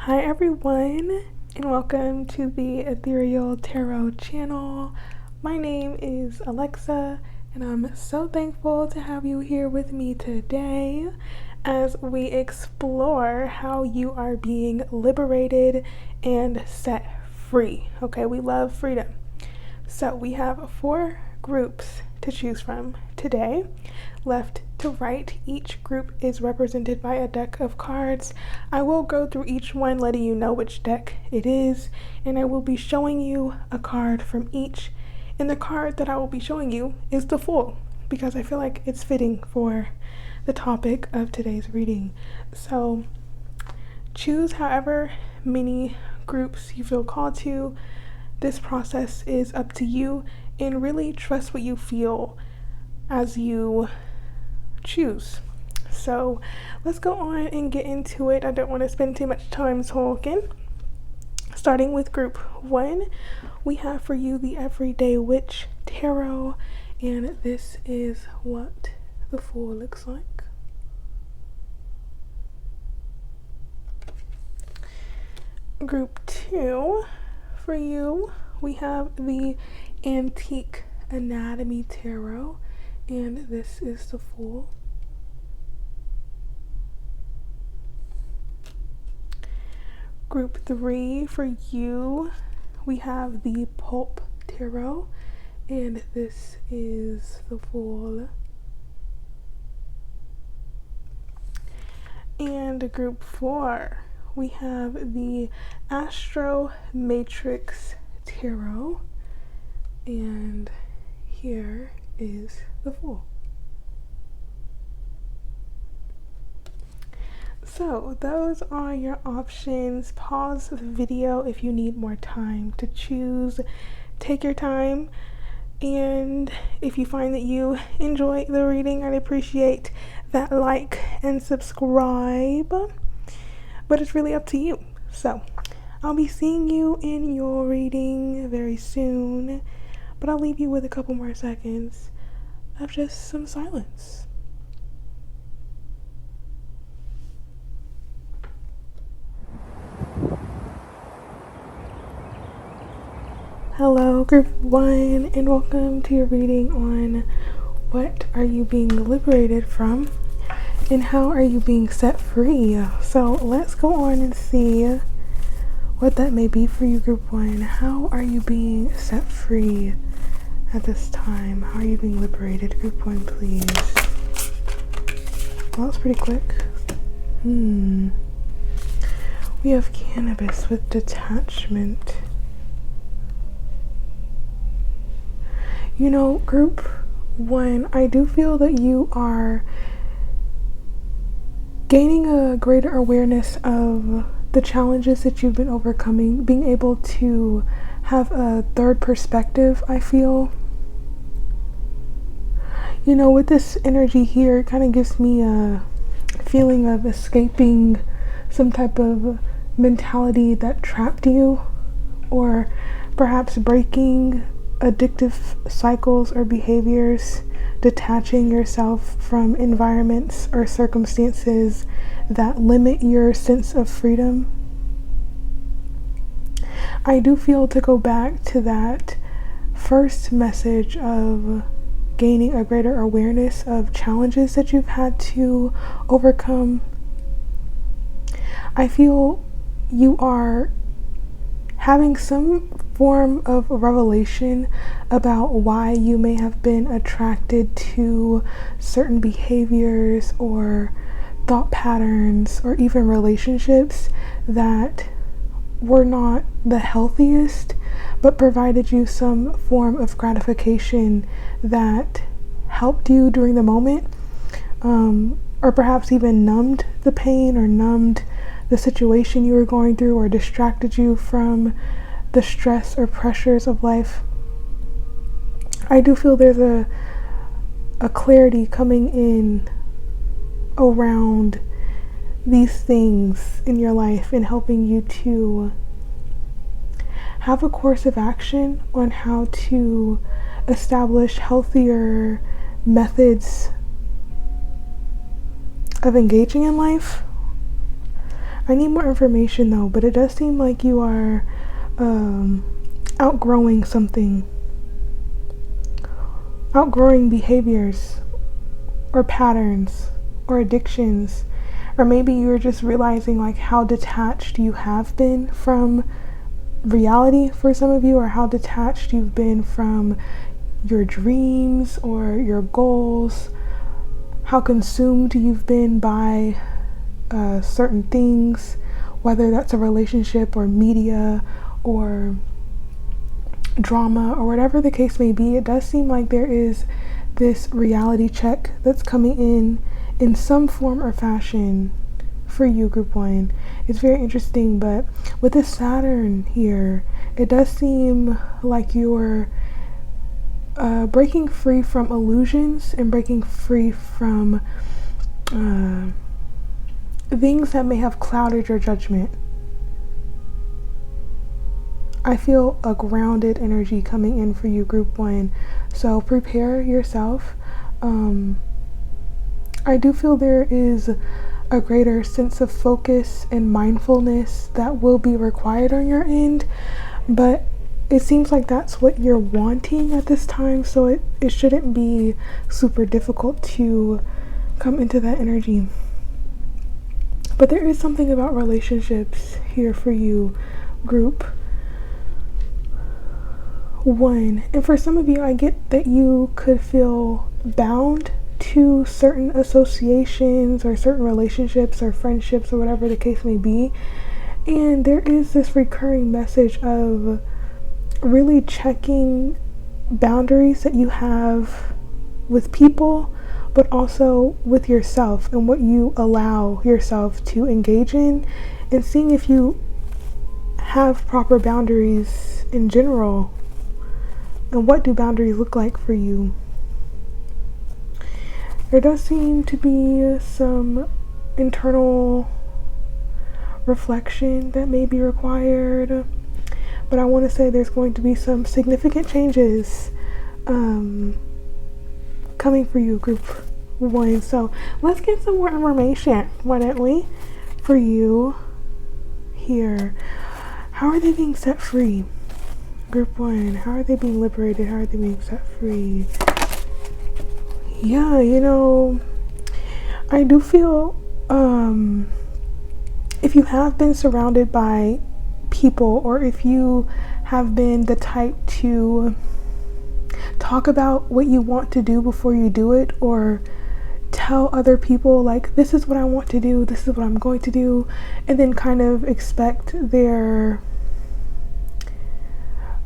Hi everyone, and welcome to the Ethereal Tarot channel. My name is Alexa, and I'm so thankful to have you here with me today as we explore how you are being liberated and set free. Okay, we love freedom. So we have 4 groups to choose from today. Left to right, each group is represented by a deck of cards. I will go through each one letting you know which deck it is, and I will be showing you a card from each. And the card that I will be showing you is the Fool, because I feel like it's fitting for the topic of today's reading. So choose however many groups you feel called to. This process is up to you, and really trust what you feel as you choose. So let's go on and get into it. I don't want to spend too much time talking. Starting with group 1, we have for you the Everyday Witch Tarot, and this is what the Fool looks like. Group 2, for you, we have the Antique Anatomy Tarot, and this is the Fool. Group 3, for you, we have the Pulp Tarot, and this is the Fool. And group 4, we have the Astromatrix Tarot, and here is the Fool. So those are your options. Pause the video if you need more time to choose. Take your time, and if you find that you enjoy the reading, I'd appreciate that like and subscribe, but it's really up to you. So I'll be seeing you in your reading very soon, but I'll leave you with a couple more seconds of just some silence. Hello, group 1, and welcome to your reading on what are you being liberated from and how are you being set free. So let's go on and see what that may be for you, group 1. How are you being set free at this time? How are you being liberated? Group 1, please. Well, that's pretty quick. We have cannabis with detachment. You know, group 1, I do feel that you are gaining a greater awareness of the challenges that you've been overcoming, being able to have a third perspective, I feel. You know, with this energy here, it kind of gives me a feeling of escaping some type of mentality that trapped you, or perhaps breaking addictive cycles or behaviors, detaching yourself from environments or circumstances that limit your sense of freedom. I do feel, to go back to that first message of gaining a greater awareness of challenges that you've had to overcome, I feel you are having some form of revelation about why you may have been attracted to certain behaviors or thought patterns or even relationships that were not the healthiest, but provided you some form of gratification that helped you during the moment, or perhaps even numbed the pain or numbed the situation you were going through, or distracted you from the stress or pressures of life. I do feel there's a clarity coming in around these things in your life and helping you to have a course of action on how to establish healthier methods of engaging in life. I need more information though, but it does seem like you are outgrowing something, outgrowing behaviors or patterns or addictions, or maybe you're just realizing like how detached you have been from reality for some of you, or how detached you've been from your dreams or your goals, how consumed you've been by certain things, whether that's a relationship or media or drama or whatever the case may be. It does seem like there is this reality check that's coming in some form or fashion for you, group 1. It's very interesting, but with this Saturn here, it does seem like you're breaking free from illusions and breaking free from things that may have clouded your judgment. I feel a grounded energy coming in for you, group 1. So prepare yourself. I do feel there is a greater sense of focus and mindfulness that will be required on your end, but it seems like that's what you're wanting at this time, so it shouldn't be super difficult to come into that energy. But there is something about relationships here for you, group 1. And for some of you, I get that you could feel bound to certain associations or certain relationships or friendships or whatever the case may be. And there is this recurring message of really checking boundaries that you have with people, but also with yourself and what you allow yourself to engage in, and seeing if you have proper boundaries in general, and what do boundaries look like for you. There does seem to be some internal reflection that may be required, but I want to say there's going to be some significant changes coming for you, group 1. So let's get some more information, why don't we, for you here. How are they being set free? Group 1, how are they being liberated? How are they being set free? Yeah, I do feel if you have been surrounded by people, or if you have been the type to talk about what you want to do before you do it, or tell other people like, this is what I want to do, this is what I'm going to do, and then kind of expect their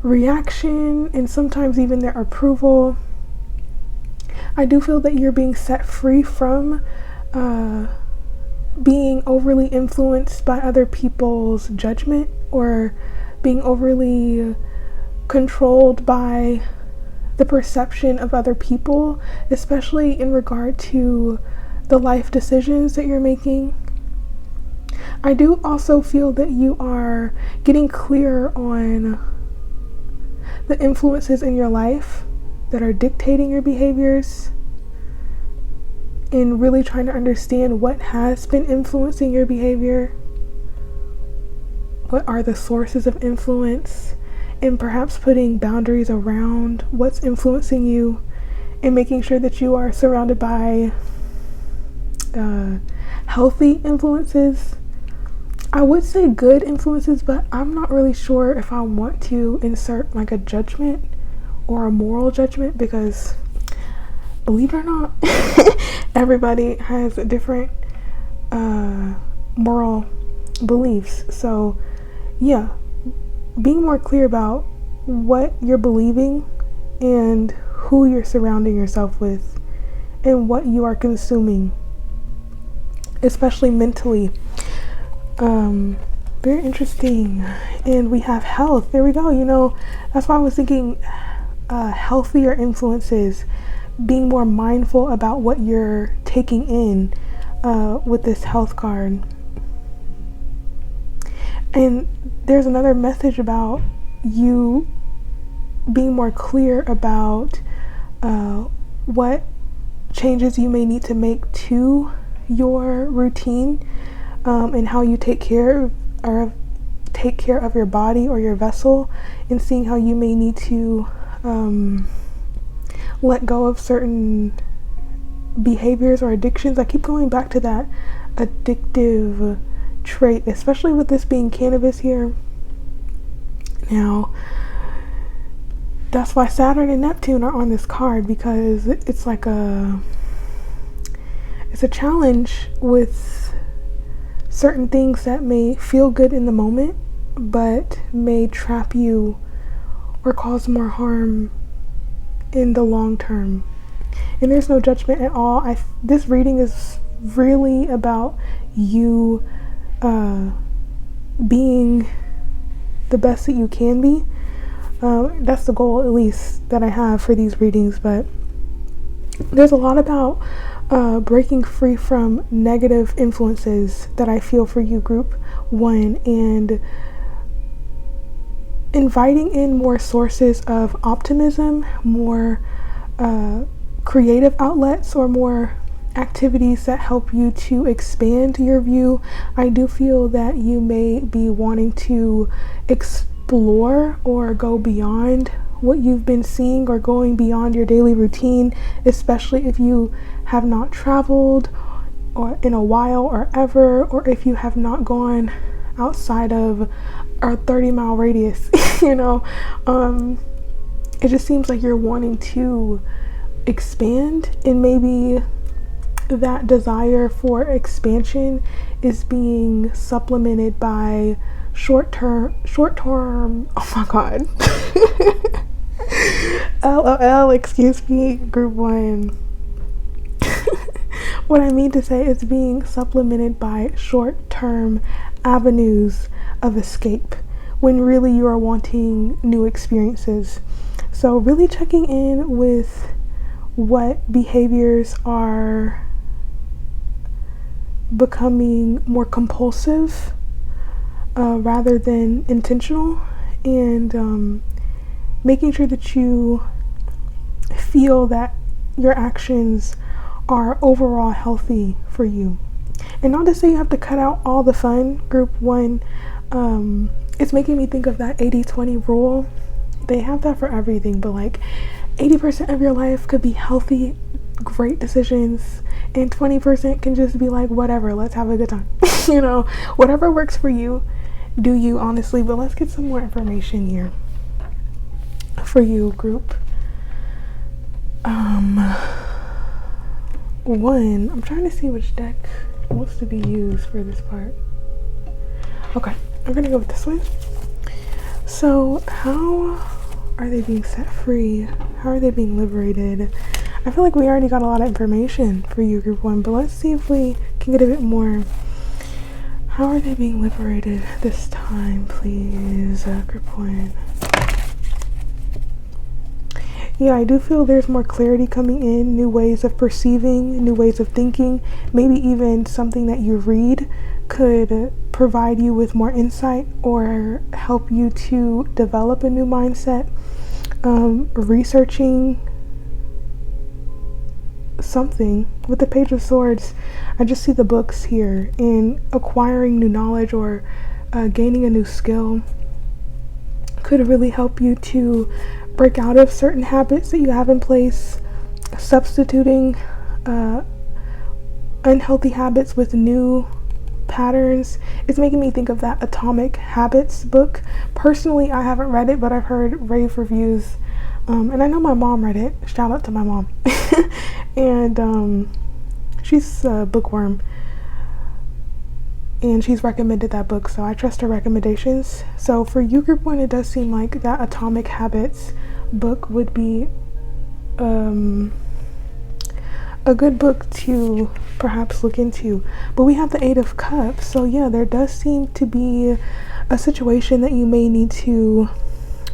reaction and sometimes even their approval, I do feel that you're being set free from being overly influenced by other people's judgment, or being overly controlled by the perception of other people, especially in regard to the life decisions that you're making. I do also feel that you are getting clear on the influences in your life that are dictating your behaviors, and really trying to understand what has been influencing your behavior, what are the sources of influence, and perhaps putting boundaries around what's influencing you, and making sure that you are surrounded by healthy influences. I would say good influences, but I'm not really sure if I want to insert like a judgment or a moral judgment, because believe it or not, everybody has different moral beliefs. So yeah, being more clear about what you're believing and who you're surrounding yourself with and what you are consuming, especially mentally. Very interesting. And we have health. There we go. That's why I was thinking healthier influences, being more mindful about what you're taking in with this health card. And there's another message about you being more clear about what changes you may need to make to your routine, and how you take care of your body or your vessel, and seeing how you may need to let go of certain behaviors or addictions. I keep going back to that addictive trait, especially with this being cannabis here. Now, that's why Saturn and Neptune are on this card, because it's like it's a challenge with certain things that may feel good in the moment, but may trap you or cause more harm in the long term. And there's no judgment at all. This reading is really about you being the best that you can be. That's the goal, at least, that I have for these readings. But there's a lot about breaking free from negative influences that I feel for you, Group 1, and inviting in more sources of optimism, more creative outlets, or more activities that help you to expand your view. I do feel that you may be wanting to explore or go beyond what you've been seeing, or going beyond your daily routine, especially if you have not traveled or in a while or ever, or if you have not gone outside of a 30-mile radius. It just seems like you're wanting to expand, and maybe that desire for expansion is being supplemented by short-term, oh my god, LOL, excuse me, Group 1. What I mean to say is being supplemented by short-term avenues of escape, when really you are wanting new experiences. So really checking in with what behaviors are becoming more compulsive rather than intentional, and making sure that you feel that your actions are overall healthy for you. And not to say you have to cut out all the fun, Group 1. It's making me think of that 80-20 rule. They have that for everything, but like 80% of your life could be healthy, great decisions, and 20% can just be like, whatever, let's have a good time. Whatever works for you, do you, honestly. But let's get some more information here for you, Group 1. I'm trying to see which deck wants to be used for this part. Okay, I'm gonna go with this one. So, how are they being set free? How are they being liberated? I feel like we already got a lot of information for you, Group 1, but let's see if we can get a bit more. How are they being liberated this time, please, Group 1? Yeah, I do feel there's more clarity coming in, new ways of perceiving, new ways of thinking. Maybe even something that you read could provide you with more insight or help you to develop a new mindset. Researching something with the Page of Swords, I just see the books here, and acquiring new knowledge or gaining a new skill could really help you to break out of certain habits that you have in place, substituting unhealthy habits with new patterns. It's making me think of that Atomic Habits book. Personally, I haven't read it, but I've heard rave reviews, and I know my mom read it. Shout out to my mom. And she's a bookworm, and she's recommended that book, so I trust her recommendations. So for you, Group 1, it does seem like that Atomic Habits book would be a good book to perhaps look into. But we have the 8 of Cups, so yeah, there does seem to be a situation that you may need to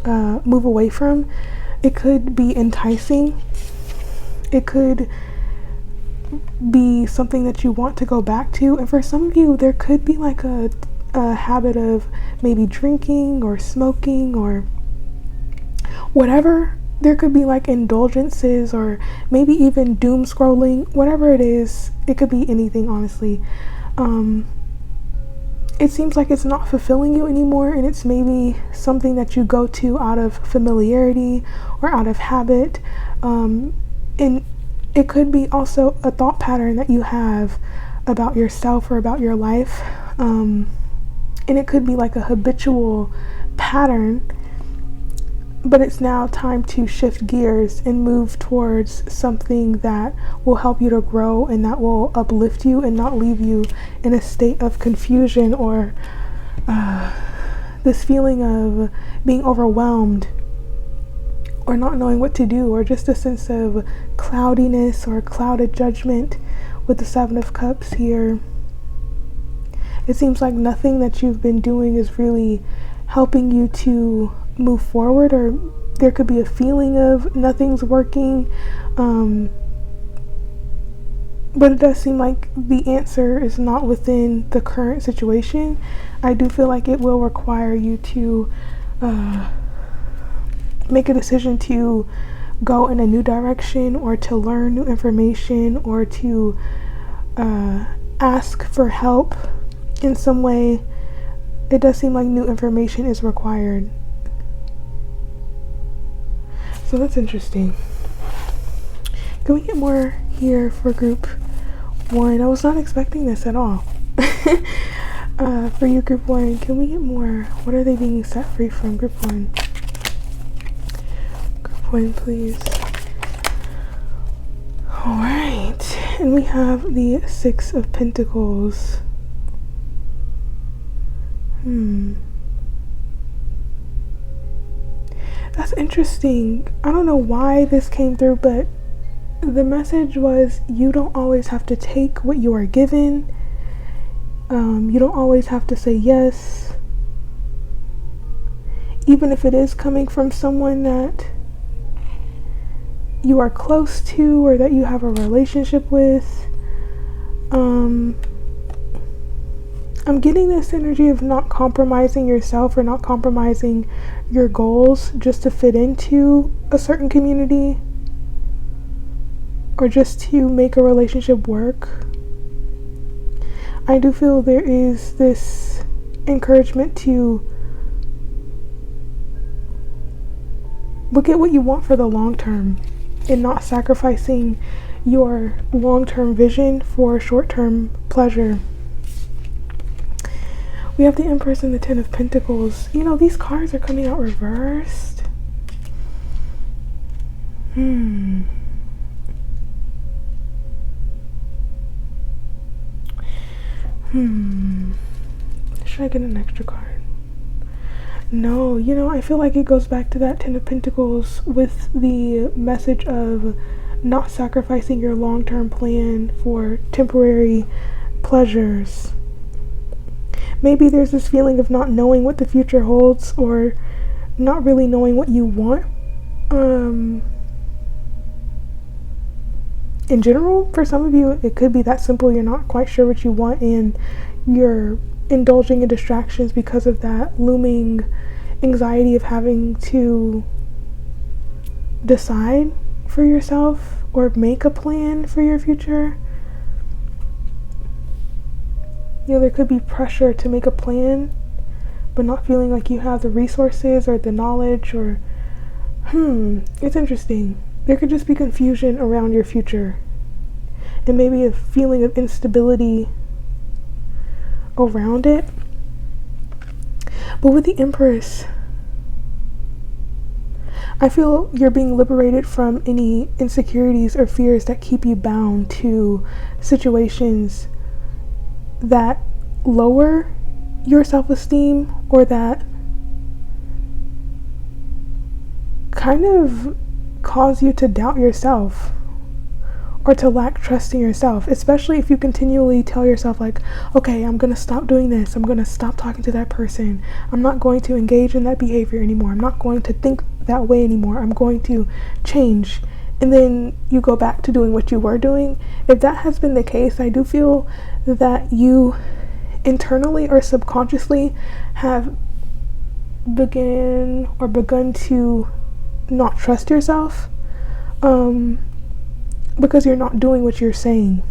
move away from. It could be enticing. It could be something that you want to go back to, and for some of you there could be like a habit of maybe drinking or smoking or whatever. There could be like indulgences, or maybe even doom scrolling, whatever it is. It could be anything, honestly. it seems like it's not fulfilling you anymore, and it's maybe something that you go to out of familiarity or out of habit. And it could be also a thought pattern that you have about yourself or about your life. And it could be like a habitual pattern, but it's now time to shift gears and move towards something that will help you to grow and that will uplift you and not leave you in a state of confusion or this feeling of being overwhelmed or not knowing what to do, or just a sense of cloudiness or clouded judgment with the Seven of Cups here. It seems like nothing that you've been doing is really helping you to move forward, or there could be a feeling of nothing's working, but it does seem like the answer is not within the current situation. I do feel like it will require you to make a decision to go in a new direction, or to learn new information, or to ask for help in some way. It does seem like new information is required. So that's interesting. Can we get more here for group 1? I was not expecting this at all. For you, group 1, can we get more? What are they being set free from, group 1? Group 1, please. Alright, and we have the Six of Pentacles. That's interesting. I don't know why this came through, but the message was you don't always have to take what you are given. You don't always have to say yes, even if it is coming from someone that you are close to or that you have a relationship with. I'm getting this energy of not compromising yourself or not compromising your goals just to fit into a certain community or just to make a relationship work. I do feel there is this encouragement to look at what you want for the long term and not sacrificing your long-term vision for short-term pleasure. We have the Empress and the Ten of Pentacles. You know, these cards are coming out reversed. Should I get an extra card? No, you know, I feel like it goes back to that Ten of Pentacles with the message of not sacrificing your long-term plan for temporary pleasures. Maybe there's this feeling of not knowing what the future holds or not really knowing what you want. In general, for some of you, it could be that simple. You're not quite sure what you want and you're indulging in distractions because of that looming anxiety of having to decide for yourself or make a plan for your future. You know, there could be pressure to make a plan, but not feeling like you have the resources or the knowledge or, it's interesting. There could just be confusion around your future and maybe a feeling of instability around it. But with the Empress, I feel you're being liberated from any insecurities or fears that keep you bound to situations that lower your self-esteem or that kind of cause you to doubt yourself or to lack trust in yourself, especially if you continually tell yourself like, okay, I'm gonna stop doing this, I'm gonna stop talking to that person, I'm not going to engage in that behavior anymore, I'm not going to think that way anymore, I'm going to change, and then you go back to doing what you were doing. If that has been the case, I do feel that you internally or subconsciously have begun to not trust yourself, because you're not doing what you're saying.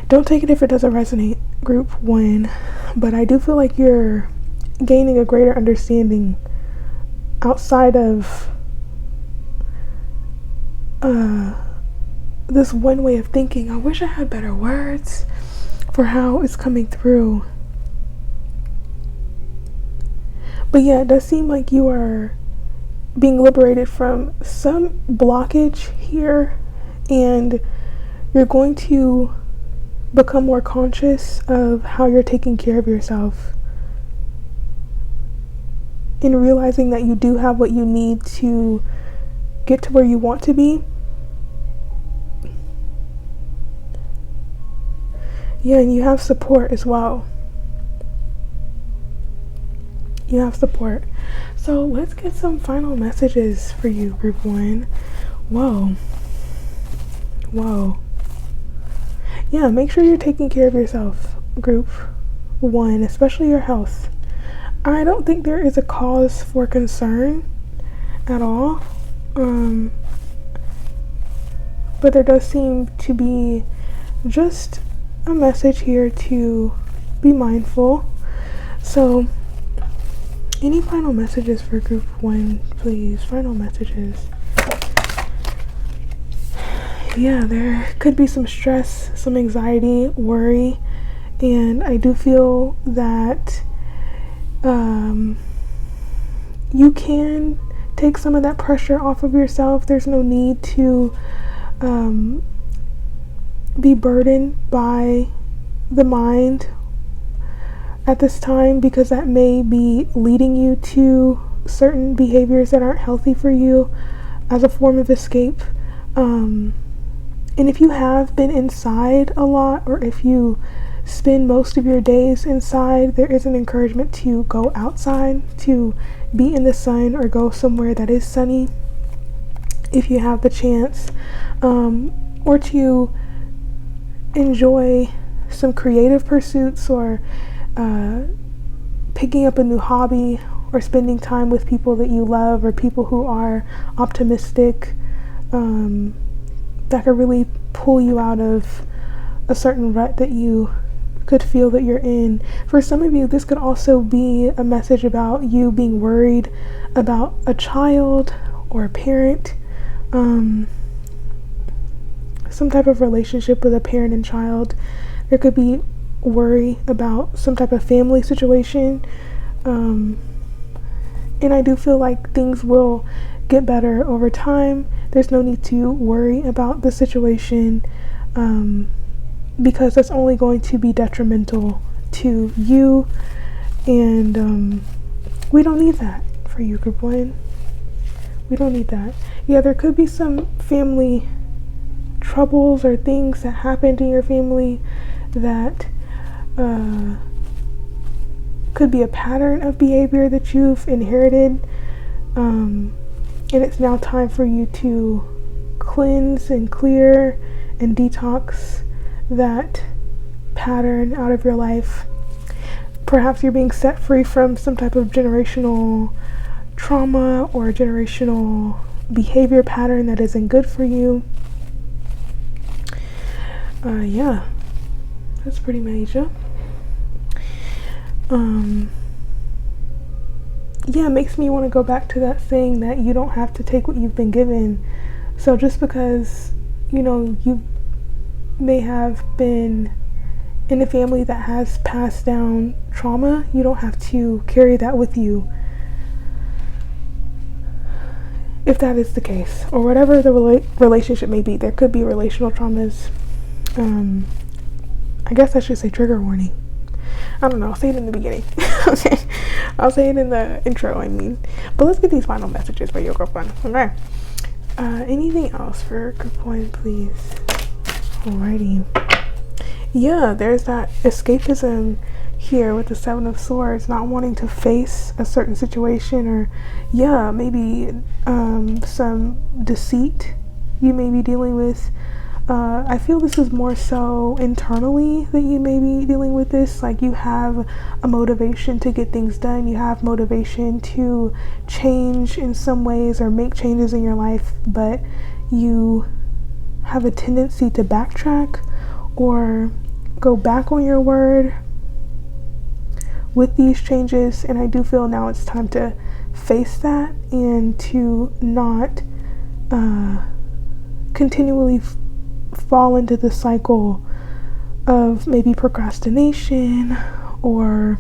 Don't take it if it doesn't resonate, group 1, but I do feel like you're gaining a greater understanding outside of this one way of thinking. I wish I had better words for how it's coming through. But yeah, it does seem like you are being liberated from some blockage here, and you're going to become more conscious of how you're taking care of yourself, in realizing that you do have what you need to get to where you want to be. Yeah, and you have support as well. You have support. So let's get some final messages for you, group 1. Whoa. Yeah, make sure you're taking care of yourself, group 1, especially your health. I don't think there is a cause for concern at all. But there does seem to be just a message here to be mindful. So, any final messages for group 1, please? Final messages. Yeah, there could be some stress, some anxiety, worry, and I do feel that you can take some of that pressure off of yourself. There's no need to be burdened by the mind at this time, because that may be leading you to certain behaviors that aren't healthy for you as a form of escape. And if you have been inside a lot, or if you spend most of your days inside, there is an encouragement to go outside, to be in the sun, or go somewhere that is sunny if you have the chance, or to enjoy some creative pursuits, or picking up a new hobby, or spending time with people that you love, or people who are optimistic, that could really pull you out of a certain rut that you could feel that you're in. For some of you, this could also be a message about you being worried about a child or a parent, some type of relationship with a parent and child. There could be worry about some type of family situation, and I do feel like things will get better over time. There's no need to worry about the situation, because that's only going to be detrimental to you, and we don't need that for you, group 1. We don't need that. Yeah, there could be some family troubles or things that happened in your family that could be a pattern of behavior that you've inherited, and it's now time for you to cleanse and clear and detox that pattern out of your life. Perhaps you're being set free from some type of generational trauma or generational behavior pattern that isn't good for you. Yeah, that's pretty major. Yeah, it makes me want to go back to that saying that you don't have to take what you've been given. So just because, you may have been in a family that has passed down trauma, you don't have to carry that with you, if that is the case, or whatever the relationship may be. There could be relational traumas. I guess I should say trigger warning. I don't know, I'll say it in the beginning. Okay, I'll say it in the intro, but let's get these final messages for your girlfriend. Okay, anything else for group 1, please? Alrighty. Yeah, there's that escapism here with the 7 of Swords, not wanting to face a certain situation, or maybe some deceit you may be dealing with. I feel this is more so internally that you may be dealing with this. Like, you have a motivation to get things done. You have motivation to change in some ways or make changes in your life, but you have a tendency to backtrack, or go back on your word with these changes, and I do feel now it's time to face that and to not continually fall into the cycle of maybe procrastination or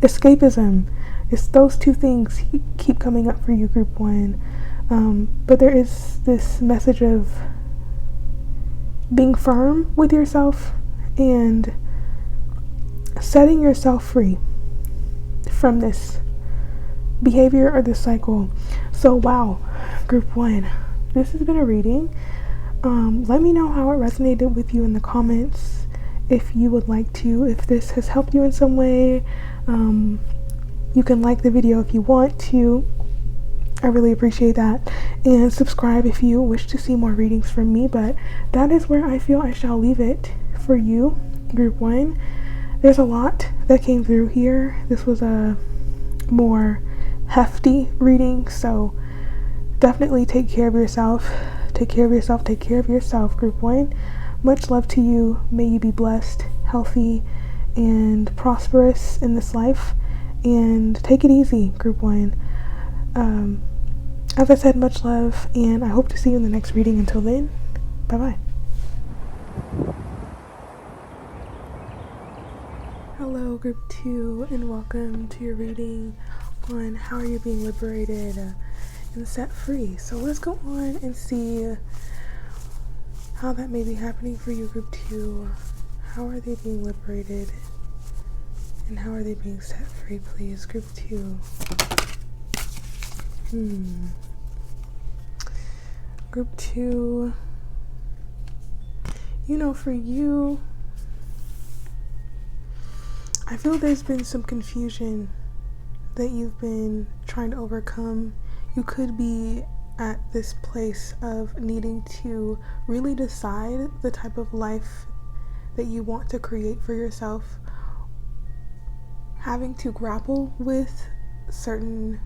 escapism. It's those two things keep coming up for you, group 1. But there is this message of being firm with yourself and setting yourself free from this behavior or this cycle. So wow, group 1, this has been a reading. Let me know how it resonated with you in the comments if you would like to. If this has helped you in some way, you can like the video if you want to. I really appreciate that. And subscribe if you wish to see more readings from me. But that is where I feel I shall leave it for you, group 1. There's a lot that came through here. This was a more hefty reading, so definitely take care of yourself. Take care of yourself. Take care of yourself, group 1. Much love to you. May you be blessed, healthy, and prosperous in this life. And take it easy, group 1. As I said, much love, and I hope to see you in the next reading. Until then, bye-bye. Hello, group 2, and welcome to your reading on how you're being liberated and set free. So let's go on and see how that may be happening for you, group 2. How are they being liberated? And how are they being set free, please, group 2? Group 2, for you, I feel there's been some confusion that you've been trying to overcome. You could be at this place of needing to really decide the type of life that you want to create for yourself, having to grapple with certain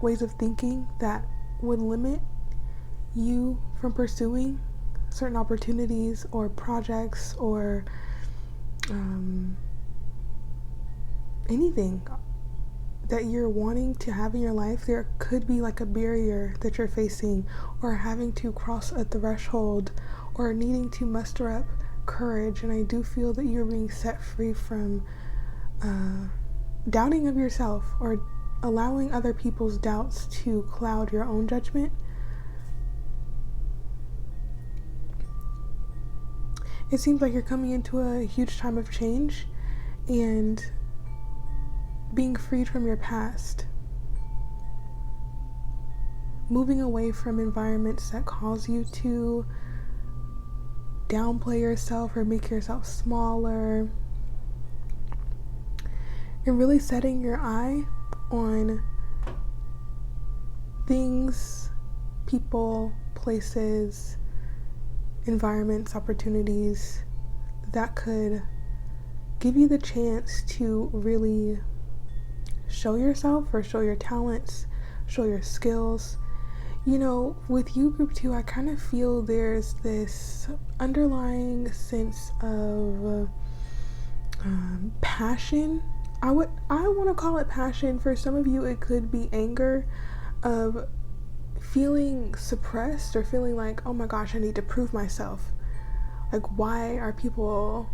ways of thinking that would limit you from pursuing certain opportunities or projects or anything that you're wanting to have in your life. There could be like a barrier that you're facing, or having to cross a threshold, or needing to muster up courage. And I do feel that you're being set free from doubting of yourself, or allowing other people's doubts to cloud your own judgment. It seems like you're coming into a huge time of change and being freed from your past, moving away from environments that cause you to downplay yourself or make yourself smaller, and really setting your eye on things, people, places, environments, opportunities that could give you the chance to really show yourself or show your talents, show your skills. With you, group 2, I kind of feel there's this underlying sense of passion. I want to call it passion. For some of you, it could be anger of feeling suppressed, or feeling like, oh my gosh, I need to prove myself. Like, why are people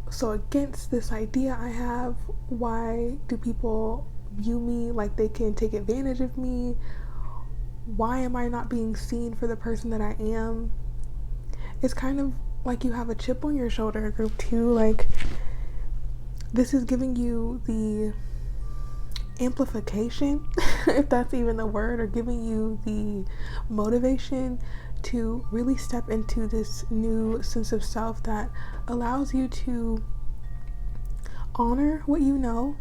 so against this idea I have? Why do people view me like they can take advantage of me? Why am I not being seen for the person that I am? It's kind of like you have a chip on your shoulder, group 2. Like, this is giving you the amplification, if that's even the word, or giving you the motivation to really step into this new sense of self that allows you to honor what you know,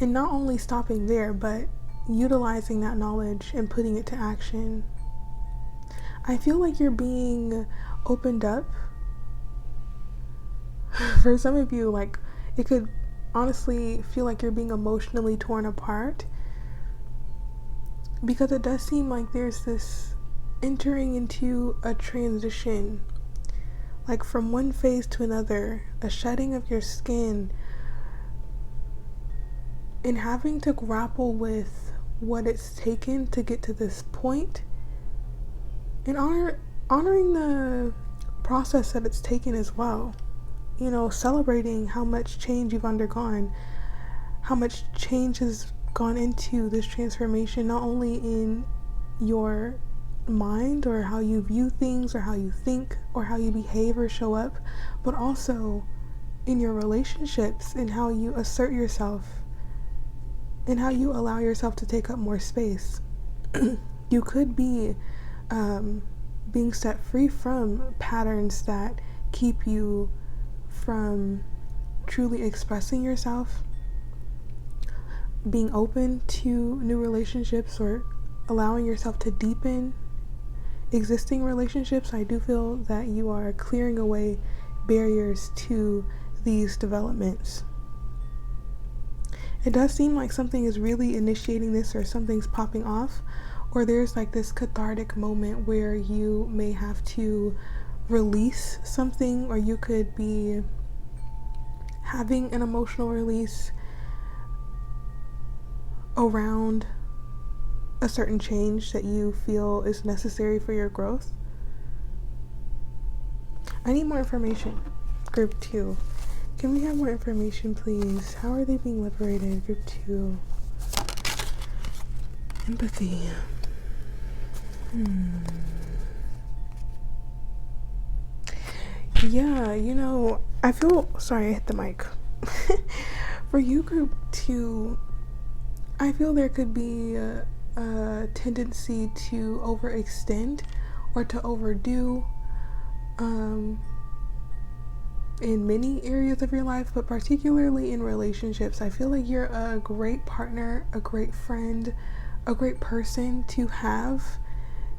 and not only stopping there, but utilizing that knowledge and putting it to action. I feel like you're being opened up. For some of you, like, it could honestly feel like you're being emotionally torn apart, because it does seem like there's this entering into a transition, like from one phase to another, a shedding of your skin, and having to grapple with what it's taken to get to this point, and honoring the process that it's taken as well. You know, celebrating how much change you've undergone, how much change has gone into this transformation, not only in your mind or how you view things or how you think or how you behave or show up, but also in your relationships and how you assert yourself and how you allow yourself to take up more space. You could be being set free from patterns that keep you from truly expressing yourself, being open to new relationships, or allowing yourself to deepen existing relationships. I do feel that you are clearing away barriers to these developments. It does seem like something is really initiating this, or something's popping off, or there's like this cathartic moment where you may have to release something, or you could be having an emotional release around a certain change that you feel is necessary for your growth. I need more information. Group 2. Can we have more information, please? How are they being liberated? Group 2. Empathy. Yeah, you know, I feel... Sorry, I hit the mic. For you, Group 2, I feel there could be a tendency to overextend or to overdo in many areas of your life, but particularly in relationships. I feel like you're a great partner, a great friend, a great person to have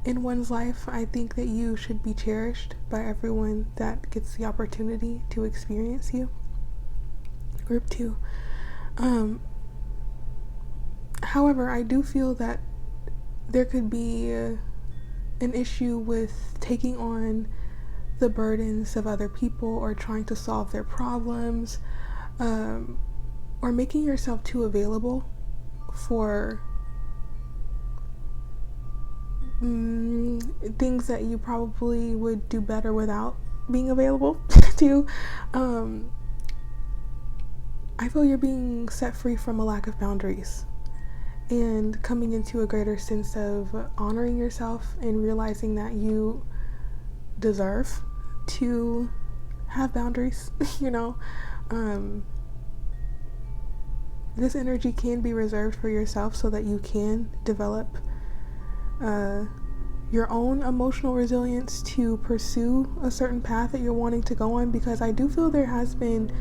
in one's life. I think that you should be cherished by everyone that gets the opportunity to experience you. Group 2. However, I do feel that there could be an issue with taking on the burdens of other people, or trying to solve their problems, or making yourself too available for things that you probably would do better without being available to. I feel you're being set free from a lack of boundaries and coming into a greater sense of honoring yourself and realizing that you deserve to have boundaries. You know, this energy can be reserved for yourself so that you can develop your own emotional resilience to pursue a certain path that you're wanting to go on, because I do feel there has been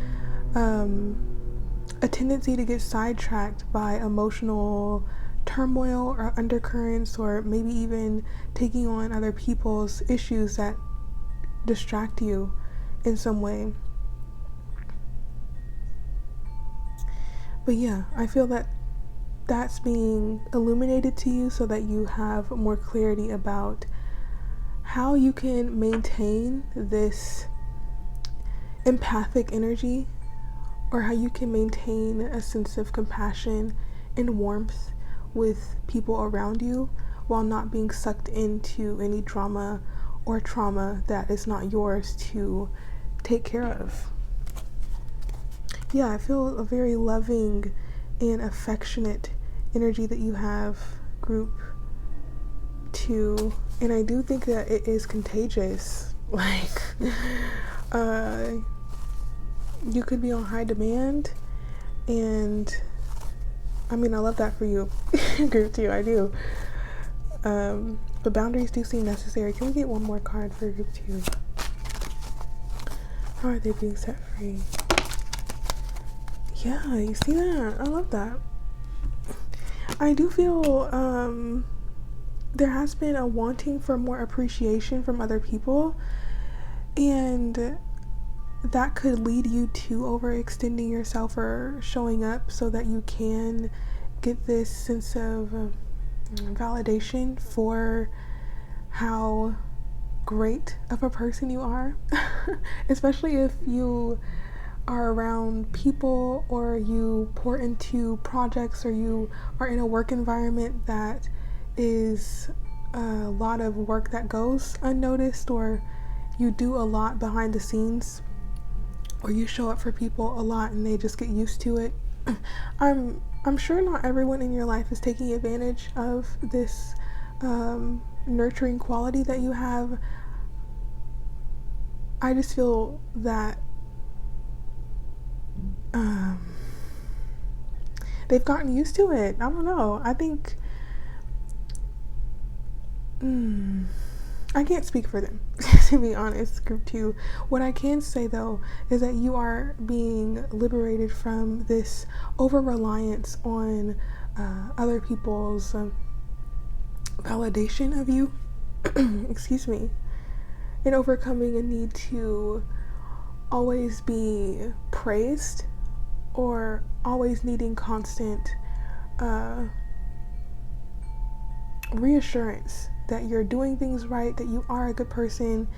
a tendency to get sidetracked by emotional turmoil or undercurrents, or maybe even taking on other people's issues that distract you in some way. But yeah, I feel that that's being illuminated to you so that you have more clarity about how you can maintain this empathic energy, or how you can maintain a sense of compassion and warmth with people around you while not being sucked into any drama or trauma that is not yours to take care of. Yeah, I feel a very loving and affectionate energy that you have, Group 2, and I do think that it is contagious. Like, you could be on high demand, and I mean, I love that for you. Group 2, I do. But boundaries do seem necessary. Can we get one more card for Group 2? How are they being set free? Yeah, you see that? I love that. I do feel there has been a wanting for more appreciation from other people, and that could lead you to overextending yourself or showing up so that you can get this sense of validation for how great of a person you are, especially if you are around people or you pour into projects or you are in a work environment that is a lot of work that goes unnoticed, or you do a lot behind the scenes, or you show up for people a lot and they just get used to it. I'm sure not everyone in your life is taking advantage of this nurturing quality that you have. I just feel that they've gotten used to it. I don't know. I think I can't speak for them, to be honest, group 2. What I can say, though, is that you are being liberated from this over-reliance on other people's validation of you, excuse me, and overcoming a need to always be praised or always needing constant reassurance that you're doing things right, that you are a good person,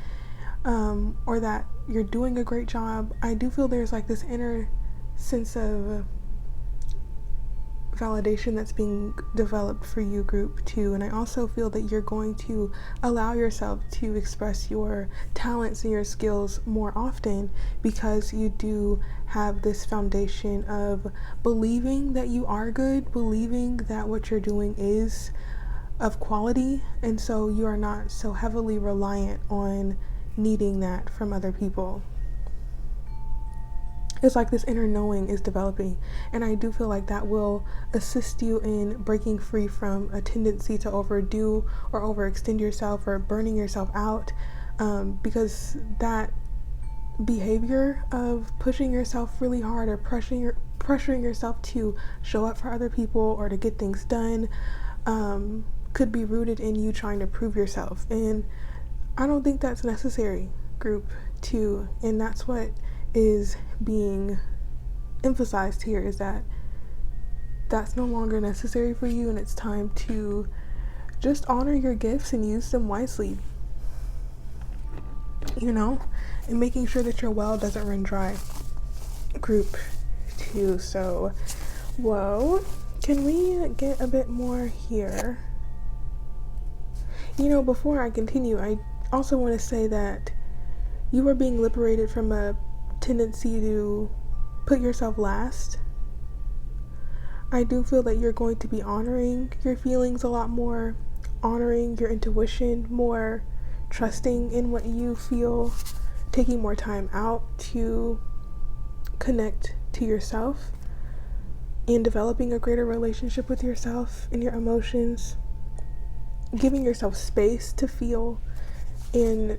or that you're doing a great job. I do feel there's like this inner sense of validation that's being developed for you, group 2. And I also feel that you're going to allow yourself to express your talents and your skills more often, because you do have this foundation of believing that you are good, believing that what you're doing is of quality, and so you are not so heavily reliant on needing that from other people. It's like this inner knowing is developing, and I do feel like that will assist you in breaking free from a tendency to overdo or overextend yourself or burning yourself out, because that behavior of pushing yourself really hard or pressuring yourself to show up for other people or to get things done could be rooted in you trying to prove yourself, and I don't think that's necessary, group 2. And that's what is being emphasized here, is that that's no longer necessary for you, and it's time to just honor your gifts and use them wisely, and making sure that your well doesn't run dry, group 2. So, whoa, can we get a bit more here? Before I continue, I also want to say that you are being liberated from a tendency to put yourself last. I do feel that you're going to be honoring your feelings a lot more, honoring your intuition more, trusting in what you feel, taking more time out to connect to yourself, and developing a greater relationship with yourself and your emotions, giving yourself space to feel, and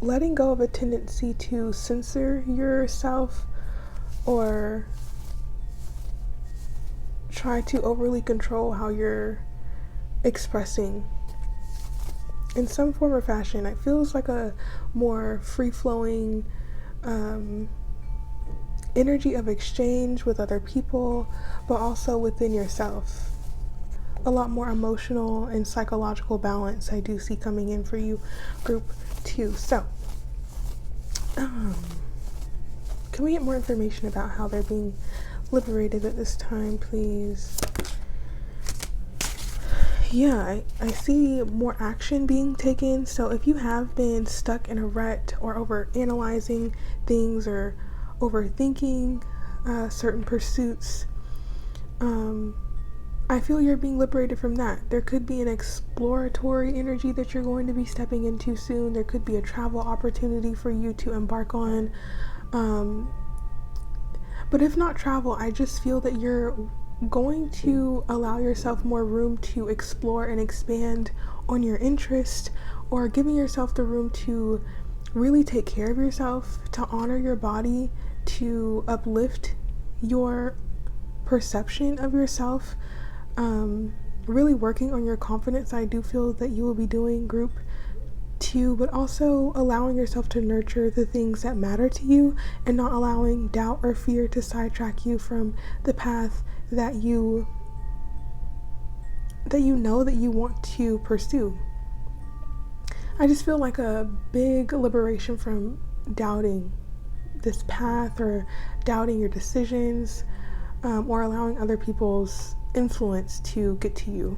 letting go of a tendency to censor yourself or try to overly control how you're expressing in some form or fashion. It feels like a more free-flowing energy of exchange with other people, but also within yourself. A lot more emotional and psychological balance I do see coming in for you, group 2. So, can we get more information about how they're being liberated at this time, please? Yeah, I see more action being taken. So if you have been stuck in a rut or over analyzing things or overthinking certain pursuits, I feel you're being liberated from that. There could be an exploratory energy that you're going to be stepping into soon. There could be a travel opportunity for you to embark on. But if not travel, I just feel that you're going to allow yourself more room to explore and expand on your interest, or giving yourself the room to really take care of yourself, to honor your body, to uplift your perception of yourself, really working on your confidence. I do feel that you will be doing, group 2, but also allowing yourself to nurture the things that matter to you and not allowing doubt or fear to sidetrack you from the path that you that you know that you want to pursue. I just feel like a big liberation from doubting this path, or doubting your decisions, or allowing other people's influence to get to you.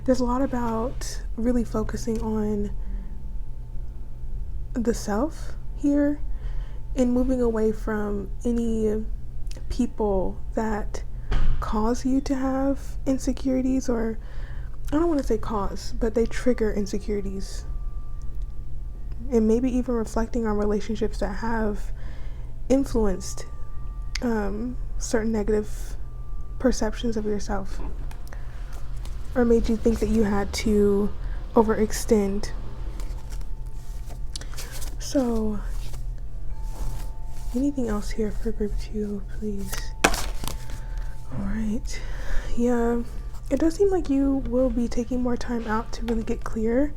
There's a lot about really focusing on the self here, and moving away from any people that cause you to have insecurities, or I don't want to say cause, but they trigger insecurities. And maybe even reflecting on relationships that have influenced certain negative perceptions of yourself, or made you think that you had to overextend. So, anything else here for group 2, please? Alright. Yeah, it does seem like you will be taking more time out to really get clear.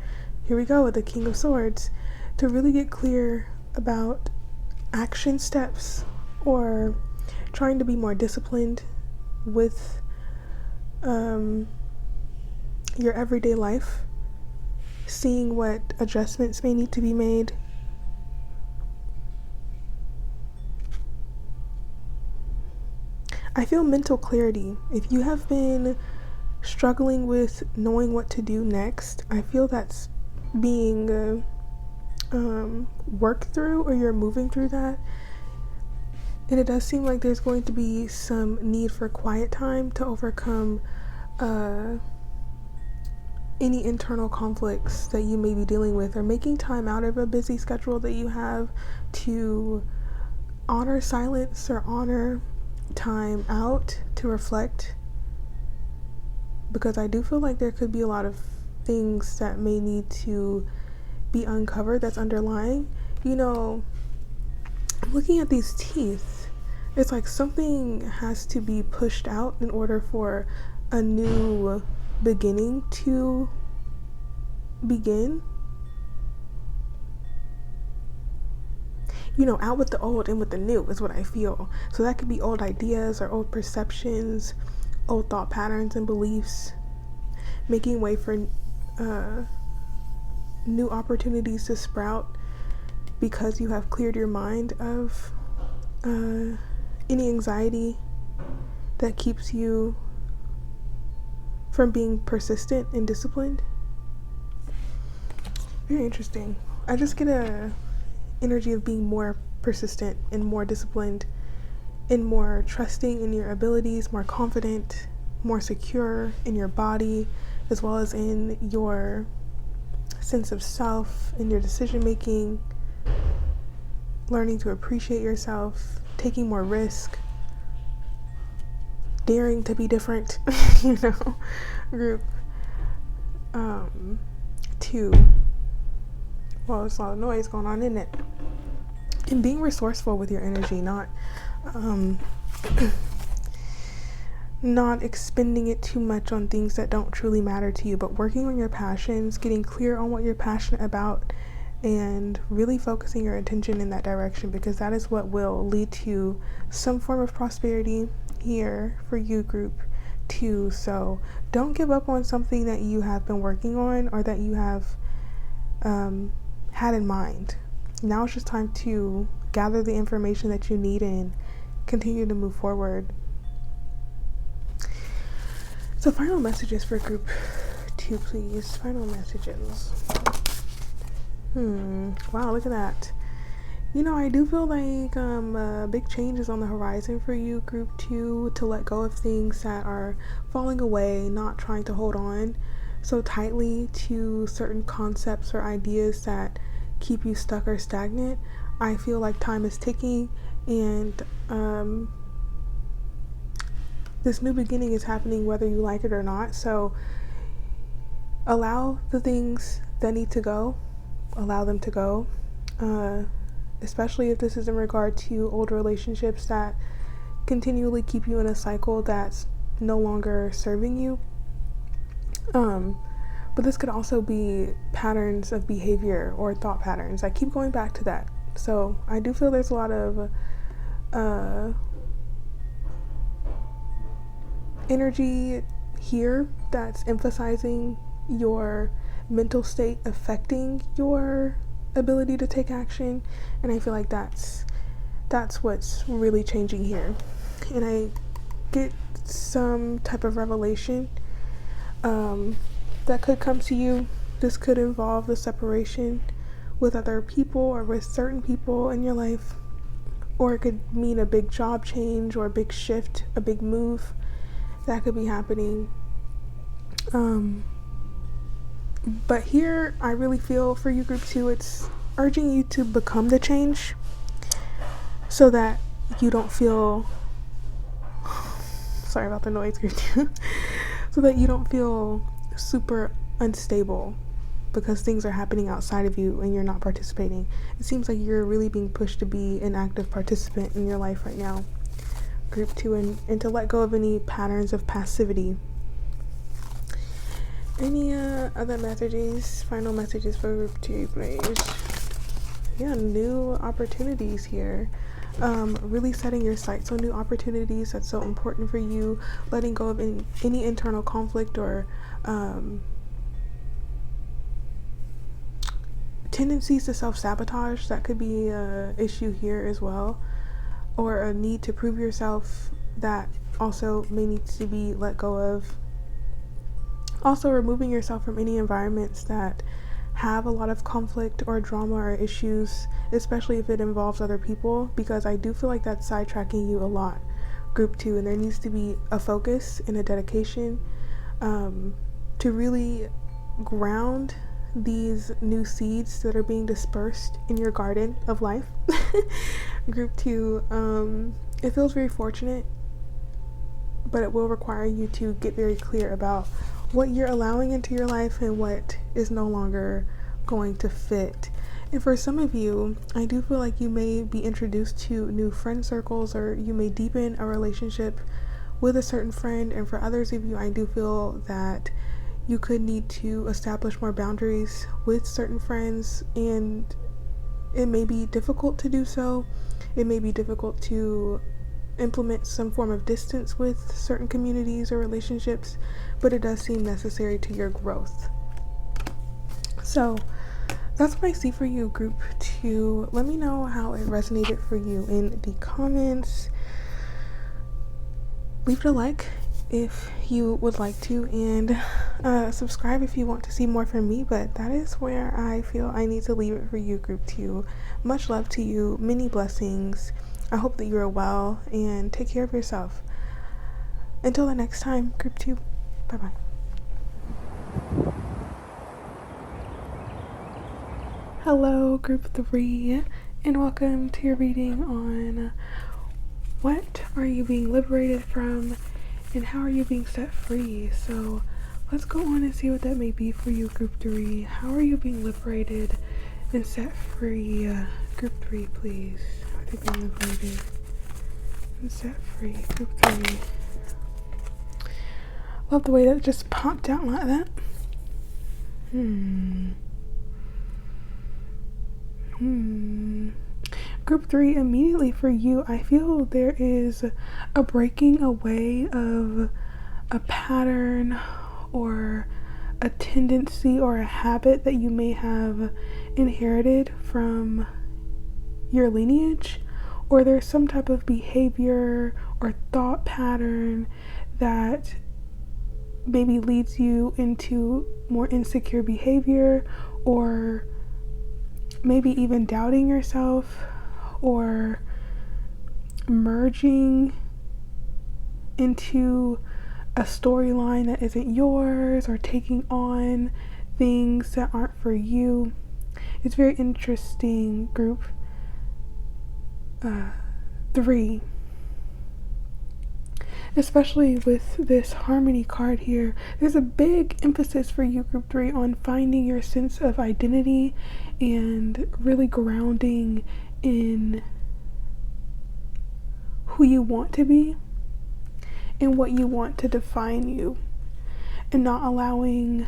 Here we go with the King of Swords. To really get clear about action steps, or trying to be more disciplined with your everyday life, seeing what adjustments may need to be made. I feel mental clarity. If you have been struggling with knowing what to do next, I feel that's being worked through, or you're moving through that. And it does seem like there's going to be some need for quiet time to overcome any internal conflicts that you may be dealing with, or making time out of a busy schedule that you have to honor silence, or honor time out to reflect. Because I do feel like there could be a lot of things that may need to be uncovered that's underlying. You know, looking at these teeth, it's like something has to be pushed out in order for a new beginning to begin. You know, out with the old, in with the new is what I feel. So that could be old ideas, or old perceptions, old thought patterns and beliefs, making way for new opportunities to sprout, because you have cleared your mind of any anxiety that keeps you from being persistent and disciplined. Very interesting. I just get a energy of being more persistent and more disciplined, and more trusting in your abilities, more confident, more secure in your body, as well as in your sense of self, in your decision making, learning to appreciate yourself, taking more risk, daring to be different, you know, group 2. Well, there's a lot of noise going on, isn't it? And being resourceful with your energy, not not expending it too much on things that don't truly matter to you, but working on your passions, getting clear on what you're passionate about, and really focusing your attention in that direction, because that is what will lead to some form of prosperity here for you, group 2. So don't give up on something that you have been working on, or that you have had in mind. Now it's just time to gather the information that you need and continue to move forward. So final messages for group 2, please. Final messages. Wow, look at that. You know, I do feel like big changes on the horizon for you, group 2, to let go of things that are falling away, not trying to hold on so tightly to certain concepts or ideas that keep you stuck or stagnant. I feel like time is ticking, and this new beginning is happening whether you like it or not. So allow the things that need to go, allow them to go, especially if this is in regard to old relationships that continually keep you in a cycle that's no longer serving you. But this could also be patterns of behavior or thought patterns. I keep going back to that. So I do feel there's a lot of energy here that's emphasizing your mental state affecting your ability to take action, and I feel like that's what's really changing here. And I get some type of revelation that could come to you. This could involve the separation with other people or with certain people in your life, or it could mean a big job change or a big shift, a big move that could be happening. But here I really feel for you, group 2, it's urging you to become the change so that you don't feel sorry about the noise, group 2 so that you don't feel super unstable because things are happening outside of you and you're not participating. It seems like you're really being pushed to be an active participant in your life right now, group 2, and to let go of any patterns of passivity. Any other messages, final messages for group 2, please? Yeah, new opportunities here. Really setting your sights on new opportunities. That's so important for you. Letting go of any internal conflict or tendencies to self-sabotage. That could be an issue here as well, or a need to prove yourself that also may need to be let go of. Also, removing yourself from any environments that have a lot of conflict or drama or issues, especially if it involves other people, because I do feel like that's sidetracking you a lot, group 2, and there needs to be a focus and a dedication to really ground these new seeds that are being dispersed in your garden of life. Group 2, it feels very fortunate, but it will require you to get very clear about what you're allowing into your life and what is no longer going to fit. And for some of you, I do feel like you may be introduced to new friend circles, or you may deepen a relationship with a certain friend. And for others of you, I do feel that you could need to establish more boundaries with certain friends, and it may be difficult to do so. It may be difficult to implement some form of distance with certain communities or relationships, but it does seem necessary to your growth. So that's what I see for you, group 2. Let me know how it resonated for you in the comments. Leave it a like if you would like to, and subscribe if you want to see more from me. But that is where I feel I need to leave it for you, group 2. Much love to you, many blessings. I hope that you are well, and take care of yourself. Until the next time, group 2. Bye-bye. Hello, group 3, and welcome to your reading on what are you being liberated from and how are you being set free. So let's go on and see what that may be for you, group 3. How are you being liberated and set free? Group 3, please. How are they being liberated and set free? Group 3. Love the way that just popped out like that. Group 3, immediately for you, I feel there is a breaking away of a pattern or a tendency or a habit that you may have inherited from your lineage, or there's some type of behavior or thought pattern that maybe leads you into more insecure behavior, or maybe even doubting yourself, or merging into a storyline that isn't yours, or taking on things that aren't for you. It's very interesting, group 3. Especially with this harmony card here, there's a big emphasis for you, group 3, on finding your sense of identity and really grounding in who you want to be and what you want to define you, and not allowing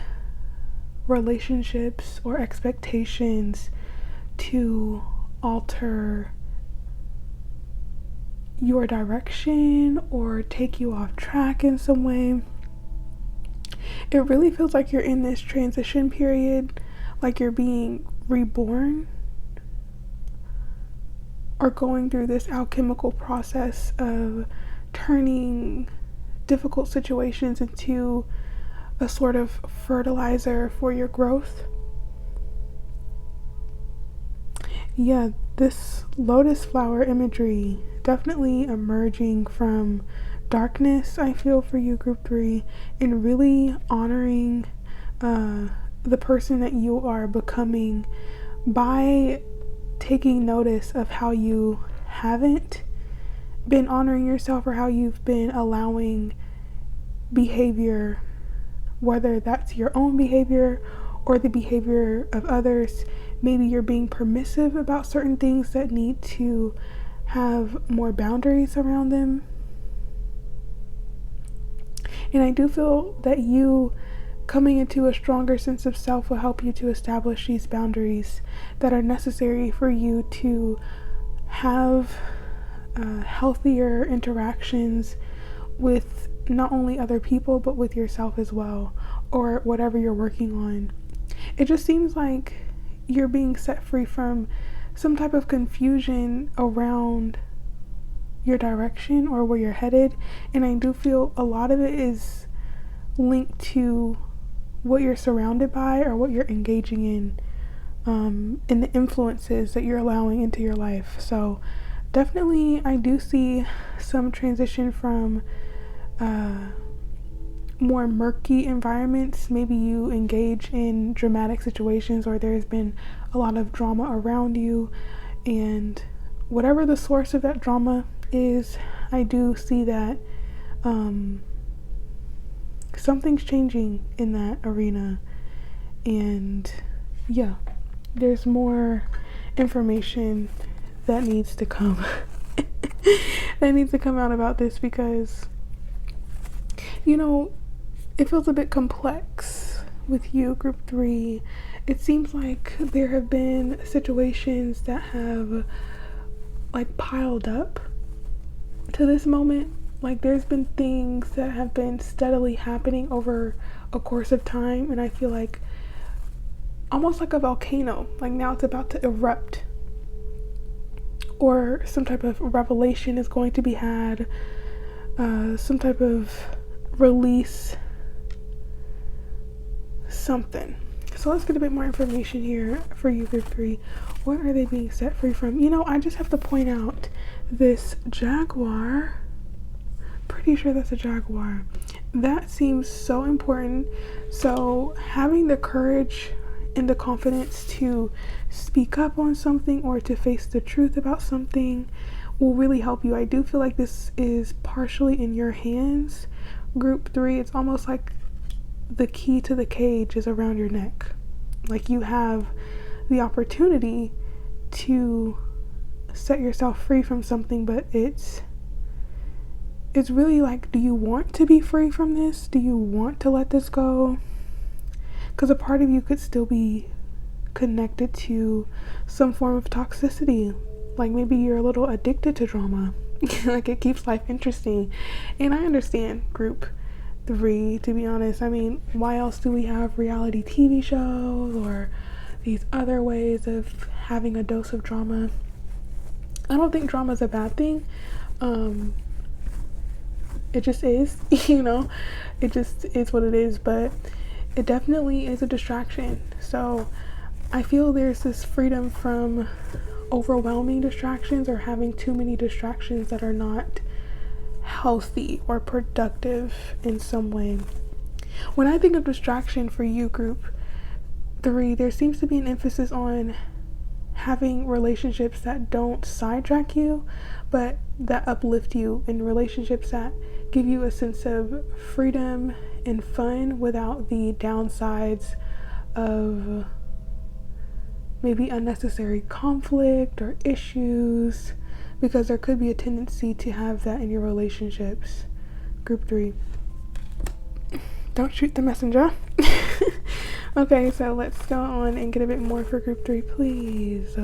relationships or expectations to alter your direction or take you off track in some way. It really feels like you're in this transition period, like you're being reborn or going through this alchemical process of turning difficult situations into a sort of fertilizer for your growth. Yeah, this lotus flower imagery definitely emerging from darkness, I feel, for you, group 3, and really honoring the person that you are becoming by taking notice of how you haven't been honoring yourself, or how you've been allowing behavior, whether that's your own behavior or the behavior of others. Maybe you're being permissive about certain things that need to have more boundaries around them. And I do feel that you coming into a stronger sense of self will help you to establish these boundaries that are necessary for you to have healthier interactions with not only other people, but with yourself as well, or whatever you're working on. It just seems like you're being set free from some type of confusion around your direction or where you're headed. And I do feel a lot of it is linked to what you're surrounded by or what you're engaging in, and the influences that you're allowing into your life. So definitely I do see some transition from more murky environments. Maybe you engage in dramatic situations, or there's been a lot of drama around you, and whatever the source of that drama is, I do see that something's changing in that arena. And yeah, there's more information that needs to come that needs to come out about this, because it feels a bit complex with you, group 3. It seems like there have been situations that have piled up to this moment. Like there's been things that have been steadily happening over a course of time, and I feel like almost like a volcano, like now it's about to erupt, or some type of revelation is going to be had, some type of release, something. So let's get a bit more information here for you, group 3. What are they being set free from? I just have to point out this jaguar. Pretty sure that's a jaguar. That seems so important. So having the courage and the confidence to speak up on something or to face the truth about something will really help you. I do feel like this is partially in your hands, group 3. It's almost like the key to the cage is around your neck. Like you have the opportunity to set yourself free from something, but it's really like, do you want to be free from this? Do you want to let this go? Because a part of you could still be connected to some form of toxicity. Like maybe you're a little addicted to drama. Like it keeps life interesting. And I understand, group 3, to be honest. I mean, why else do we have reality TV shows or these other ways of having a dose of drama? I don't think drama is a bad thing. It just is, it just is what it is, but it definitely is a distraction. So I feel there's this freedom from overwhelming distractions or having too many distractions that are not healthy or productive in some way. When I think of distraction for you, group 3, there seems to be an emphasis on having relationships that don't sidetrack you, but that uplift you, and relationships that give you a sense of freedom and fun without the downsides of maybe unnecessary conflict or issues, because there could be a tendency to have that in your relationships, group 3. Don't shoot the messenger. Okay, so let's go on and get a bit more for group 3, please.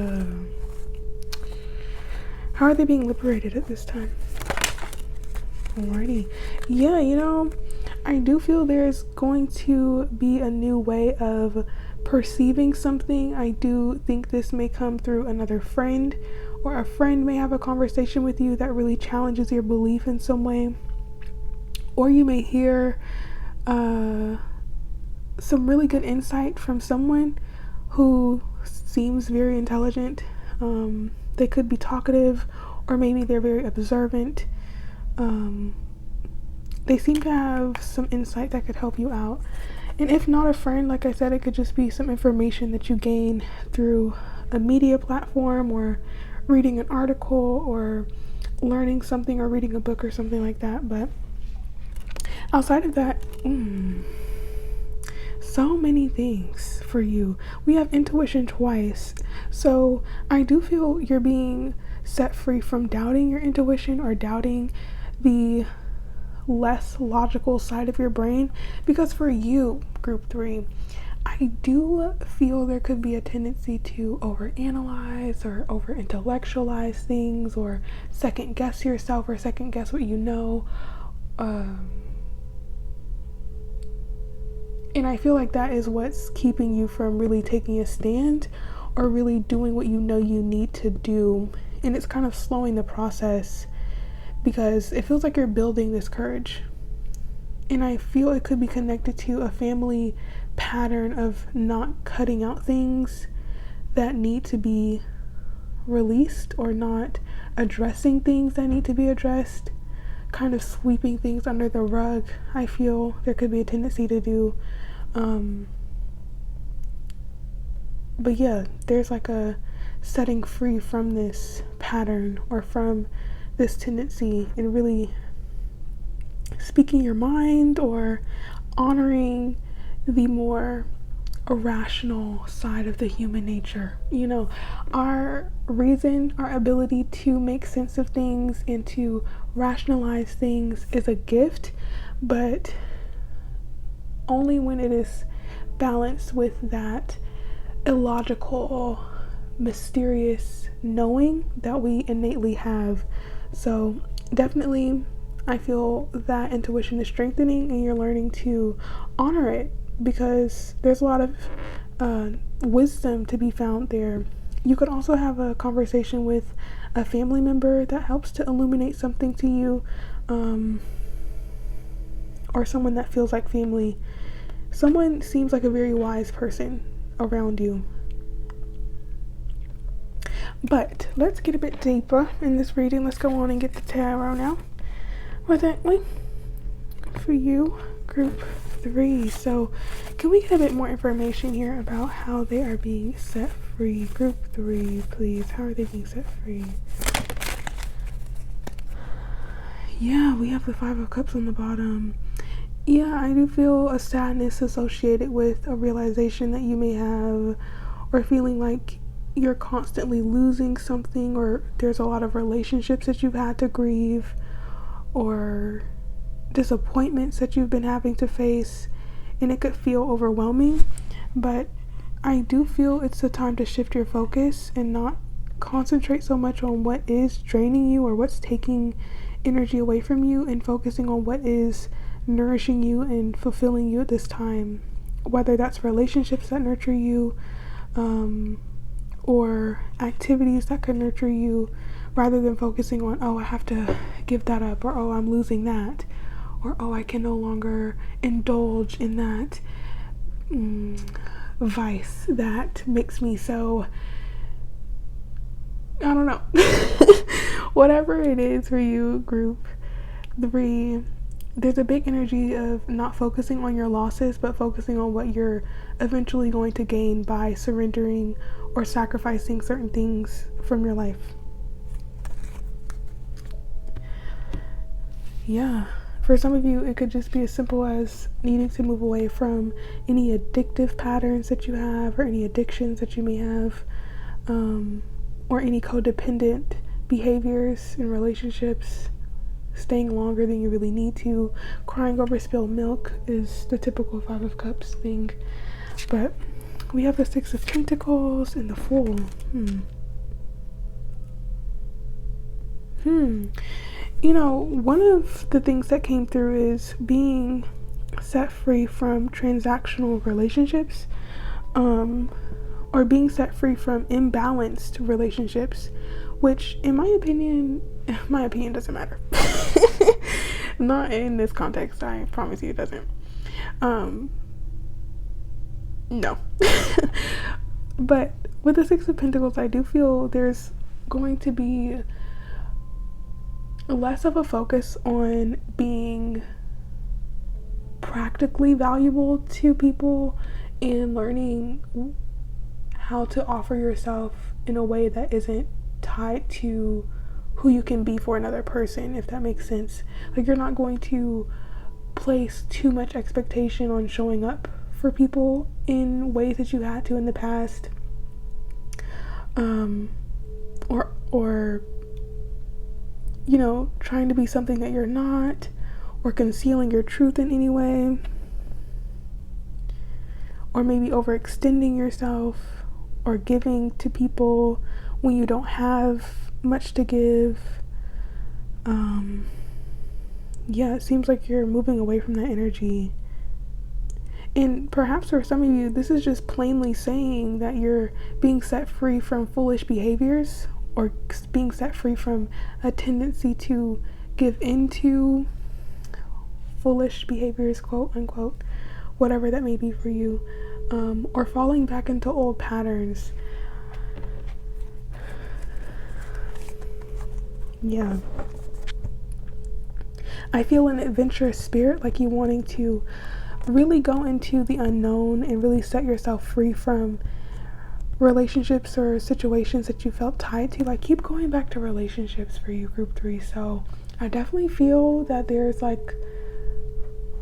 How are they being liberated at this time? Alrighty. Yeah, I do feel there's going to be a new way of perceiving something. I do think this may come through another friend, or a friend may have a conversation with you that really challenges your belief in some way. Or you may hear some really good insight from someone who seems very intelligent. They could be talkative, or maybe they're very observant. They seem to have some insight that could help you out. And if not a friend, like I said, it could just be some information that you gain through a media platform, or reading an article, or learning something, or reading a book or something like that. But outside of that, so many things for you. We have intuition twice. So I do feel you're being set free from doubting your intuition, or doubting the less logical side of your brain. Because for you, group 3, I do feel there could be a tendency to overanalyze or over intellectualize things, or second guess yourself, or second guess what you know. And I feel like that is what's keeping you from really taking a stand, or really doing what you know you need to do. And it's kind of slowing the process, because it feels like you're building this courage. And I feel it could be connected to a family pattern of not cutting out things that need to be released, or not addressing things that need to be addressed, kind of sweeping things under the rug. I feel there could be a tendency to do. But yeah, there's like a setting free from this pattern, or from this tendency, and really speaking your mind, or honoring the more irrational side of the human nature. You know, our reason, our ability to make sense of things and to rationalize things is a gift, but only when it is balanced with that illogical, mysterious knowing that we innately have. So definitely, I feel that intuition is strengthening, and you're learning to honor it, because there's a lot of wisdom to be found there. You could also have a conversation with a family member that helps to illuminate something to you, or someone that feels like family. Someone seems like a very wise person around you. But let's get a bit deeper in this reading. Let's go on and get the tarot now. Why don't we? For you, group 3. So can we get a bit more information here about how they are being set free? Group 3, please. How are they being set free? Yeah, we have the 5 of Cups on the bottom. Yeah, I do feel a sadness associated with a realization that you may have, or feeling like you're constantly losing something, or there's a lot of relationships that you've had to grieve, or disappointments that you've been having to face, and it could feel overwhelming. But I do feel it's the time to shift your focus and not concentrate so much on what is draining you, or what's taking energy away from you, and focusing on what is nourishing you and fulfilling you at this time, whether that's relationships that nurture you, or activities that can nurture you, rather than focusing on, oh, I have to give that up, or oh, I'm losing that, or oh, I can no longer indulge in that vice that makes me so, I don't know. Whatever it is for you, group 3, there's a big energy of not focusing on your losses, but focusing on what you're eventually going to gain by surrendering or sacrificing certain things from your life. Yeah, for some of you, it could just be as simple as needing to move away from any addictive patterns that you have, or any addictions that you may have, or any codependent behaviors in relationships. Staying longer than you really need to. Crying over spilled milk is the typical 5 of Cups thing. But we have the 6 of Pentacles and the Fool. You know, one of the things that came through is being set free from transactional relationships, or being set free from imbalanced relationships, which in my opinion doesn't matter. Not in this context, I promise you it doesn't. No. But with the Six of Pentacles, I do feel there's going to be less of a focus on being practically valuable to people and learning how to offer yourself in a way that isn't tied to who you can be for another person, if that makes sense. Like, you're not going to place too much expectation on showing up for people in ways that you had to in the past, or you know, trying to be something that you're not, or concealing your truth in any way, or maybe overextending yourself, or giving to people when you don't have much to give. Yeah, it seems like you're moving away from that energy. And perhaps for some of you, this is just plainly saying that you're being set free from foolish behaviors, or being set free from a tendency to give into foolish behaviors, quote unquote, whatever that may be for you, or falling back into old patterns. Yeah. I feel an adventurous spirit, like you wanting to really go into the unknown and really set yourself free from relationships or situations that you felt tied to. Like, keep going back to relationships for you, group 3. So I definitely feel that there's like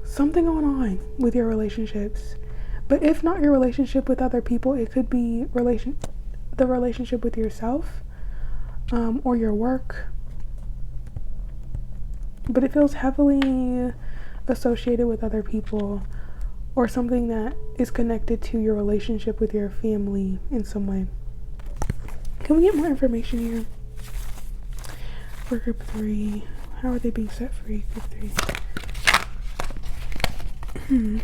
something going on with your relationships. But if not your relationship with other people, it could be the relationship with yourself, or your work. But it feels heavily associated with other people, or something that is connected to your relationship with your family in some way. Can we get more information here for group 3? How are they being set free, group 3?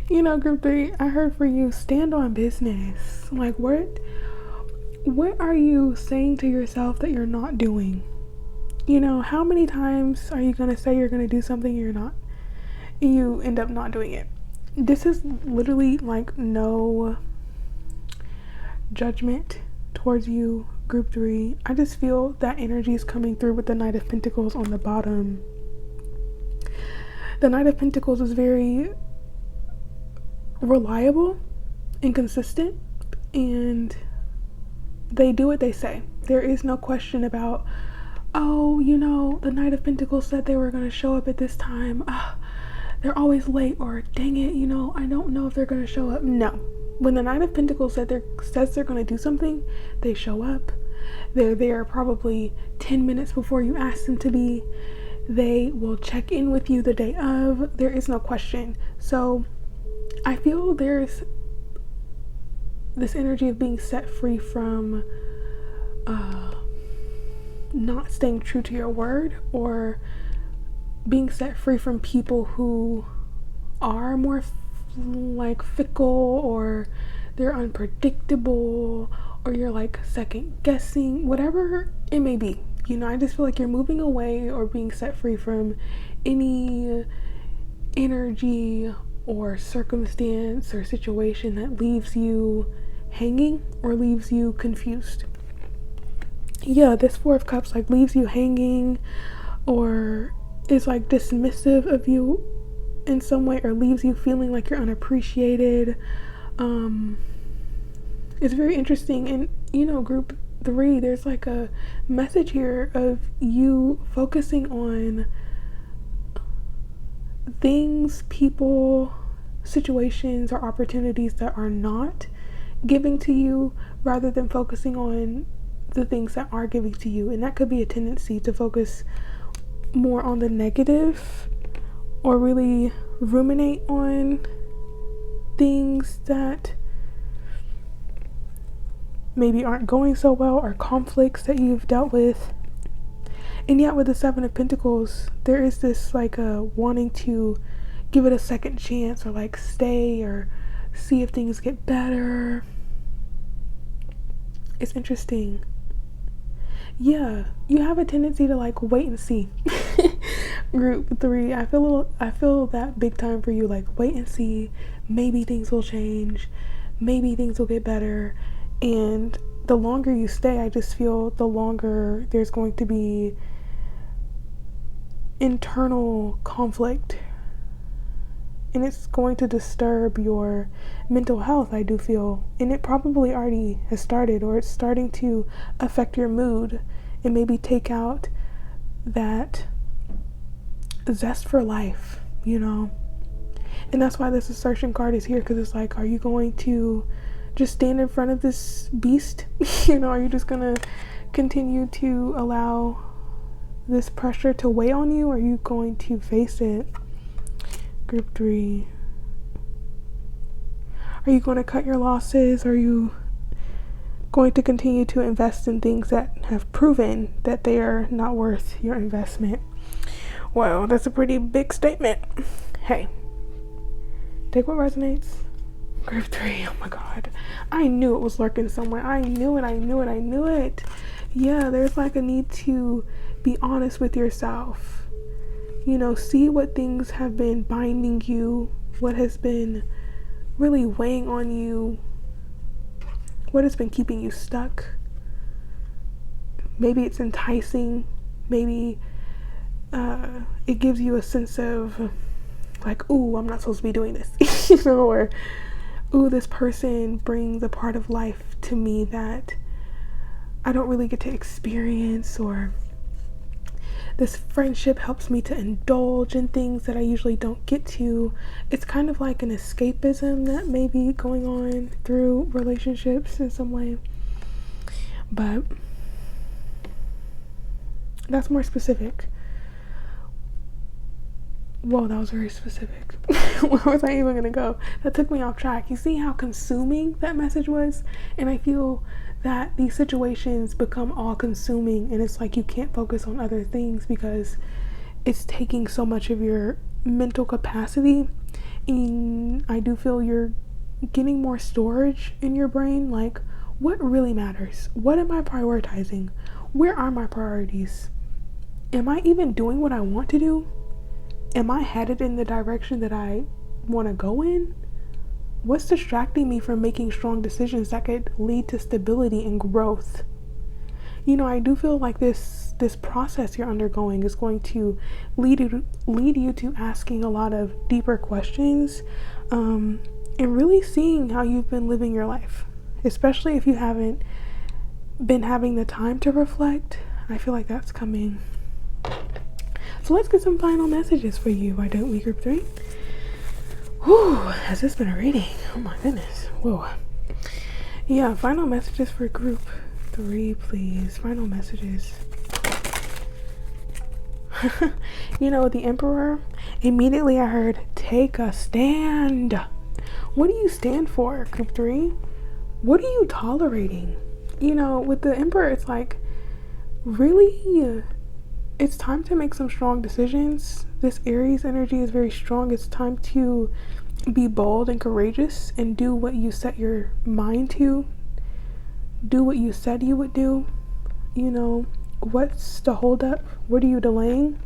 You know, group 3, I heard for you, stand on business. Like, what are you saying to yourself that you're not doing? You know, how many times are you going to say you're going to do something you're not, and you end up not doing it? This is literally like no judgment towards you, group 3. I just feel that energy is coming through with the Knight of Pentacles on the bottom. The Knight of Pentacles is very reliable and consistent, and they do what they say. There is no question about, oh, you know, the Knight of Pentacles said they were going to show up at this time. They're always late, or dang it, you know, I don't know if they're going to show up. No. When the Knight of Pentacles says they're going to do something, they show up. They're there probably 10 minutes before you ask them to be. They will check in with you the day of. There is no question. So I feel there's this energy of being set free from not staying true to your word, or being set free from people who are more like fickle, or they're unpredictable, or you're like second guessing, whatever it may be. You know, I just feel like you're moving away or being set free from any energy or circumstance or situation that leaves you hanging or leaves you confused. Yeah, this Four of Cups like leaves you hanging, or is like dismissive of you in some way, or leaves you feeling like you're unappreciated. It's very interesting. And you know, group 3, there's like a message here of you focusing on things, people, situations, or opportunities that are not giving to you, rather than focusing on the things that are giving to you. And that could be a tendency to focus more on the negative, or really ruminate on things that maybe aren't going so well, or conflicts that you've dealt with. And yet with the Seven of Pentacles, there is this like a wanting to give it a second chance, or like stay or see if things get better. It's interesting. Yeah, you have a tendency to like wait and see. Group 3, I feel that big time for you, like wait and see, maybe things will change, maybe things will get better. And the longer you stay, I just feel the longer there's going to be internal conflict, and it's going to disturb your mental health, I do feel. And it probably already has started, or it's starting to affect your mood and maybe take out that zest for life, you know. And that's why this assertion card is here, because it's like, are you going to just stand in front of this beast? You know, are you just gonna continue to allow this pressure to weigh on you, or are you going to face it? Group 3, are you going to cut your losses? Are you going to continue to invest in things that have proven that they are not worth your investment? Well, that's a pretty big statement. Hey, take what resonates. Group 3, oh my god, I knew it was lurking somewhere. I knew it. Yeah, there's like a need to be honest with yourself. You know, see what things have been binding you, what has been really weighing on you, what has been keeping you stuck. Maybe it's enticing, maybe it gives you a sense of like, ooh, I'm not supposed to be doing this, you know, or ooh, this person brings a part of life to me that I don't really get to experience, or this friendship helps me to indulge in things that I usually don't get to. It's kind of like an escapism that may be going on through relationships in some way. But that's more specific. Whoa, that was very specific. Where was I even gonna go? That took me off track. You see how consuming that message was? And I feel that these situations become all consuming, and it's like you can't focus on other things because it's taking so much of your mental capacity. And I do feel you're getting more storage in your brain. Like, what really matters? What am I prioritizing? Where are my priorities? Am I even doing what I want to do? Am I headed in the direction that I want to go in? What's distracting me from making strong decisions that could lead to stability and growth? You know, I do feel like this process you're undergoing is going to lead you to asking a lot of deeper questions, and really seeing how you've been living your life, especially if you haven't been having the time to reflect. I feel like that's coming. So let's get some final messages for you, why don't we, Group 3? Whew, has this been a reading? Oh my goodness. Whoa. Yeah, final messages for Group 3, please. Final messages. You know, the Emperor, immediately I heard, take a stand. What do you stand for, Group 3? What are you tolerating? You know, with the Emperor, it's like, really, it's time to make some strong decisions. This Aries energy is very strong. It's time to be bold and courageous and do what you set your mind to. Do what you said you would do. You know, what's the holdup? What are you delaying?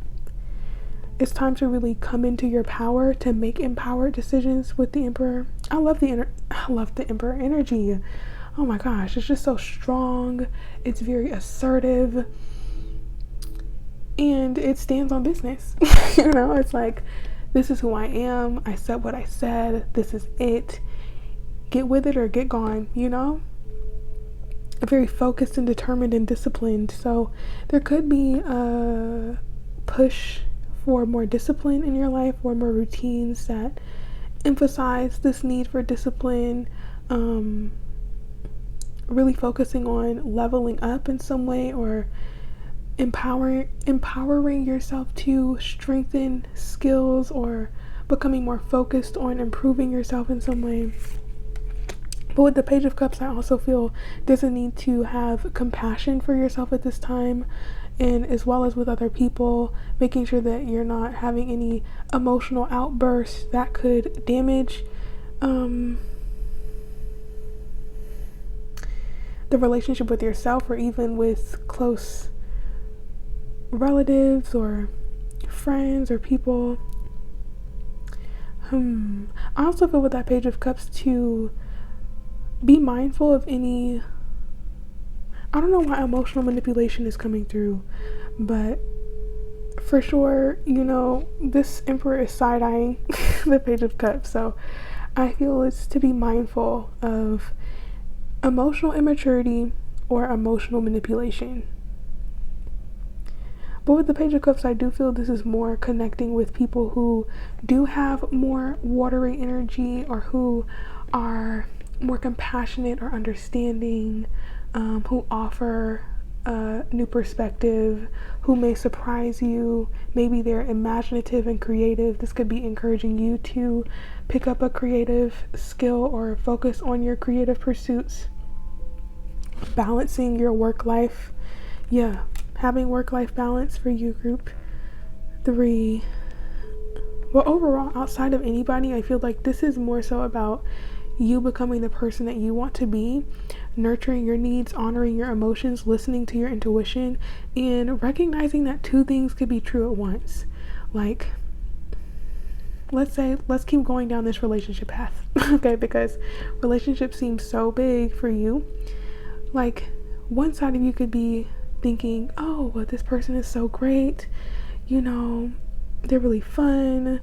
It's time to really come into your power to make empowered decisions with the Emperor. I love the Emperor energy. Oh my gosh, it's just so strong. It's very assertive. And it stands on business. You know, it's like, this is who I am. I said what I said. This is it. Get with it or get gone, you know? Very focused and determined and disciplined. So there could be a push for more discipline in your life, or more routines that emphasize this need for discipline. Really focusing on leveling up in some way, or empowering yourself to strengthen skills, or becoming more focused on improving yourself in some way. But with the Page of Cups, I also feel there's a need to have compassion for yourself at this time, and as well as with other people, making sure that you're not having any emotional outbursts that could damage the relationship with yourself, or even with close relatives or friends or people. I also feel with that Page of Cups to be mindful of any, I don't know why emotional manipulation is coming through, but for sure, you know, this Emperor is side-eyeing the Page of Cups, so I feel it's to be mindful of emotional immaturity or emotional manipulation. But with the Page of Cups, I do feel this is more connecting with people who do have more watery energy, or who are more compassionate or understanding, who offer a new perspective, who may surprise you. Maybe they're imaginative and creative. This could be encouraging you to pick up a creative skill or focus on your creative pursuits. Balancing your work life. Yeah, having work-life balance for you, group 3. Well, overall, outside of anybody, I feel like this is more so about you becoming the person that you want to be, nurturing your needs, honoring your emotions, listening to your intuition, and recognizing that 2 things could be true at once. Like, let's keep going down this relationship path, okay? Because relationships seem so big for you. Like, one side of you could be thinking, oh, well, this person is so great, you know, they're really fun,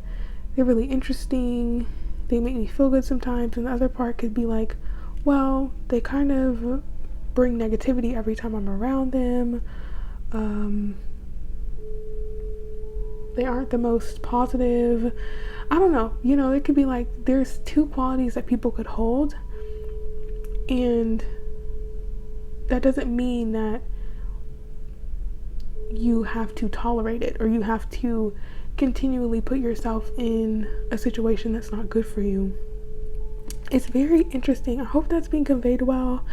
they're really interesting, they make me feel good sometimes. And the other part could be like, well, they kind of bring negativity every time I'm around them. They aren't the most positive. I don't know, you know, it could be like there's 2 qualities that people could hold, and that doesn't mean that you have to tolerate it, or you have to continually put yourself in a situation that's not good for you. It's very interesting. I hope that's being conveyed well.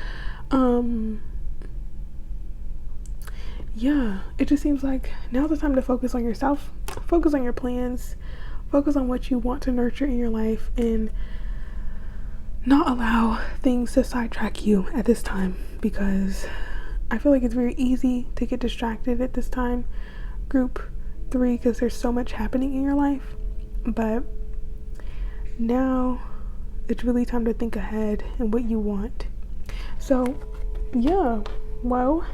Yeah, it just seems like now's the time to focus on yourself, focus on your plans, focus on what you want to nurture in your life, and not allow things to sidetrack you at this time, because I feel like it's very easy to get distracted at this time, group 3, because there's so much happening in your life. But now it's really time to think ahead and what you want. So yeah, well,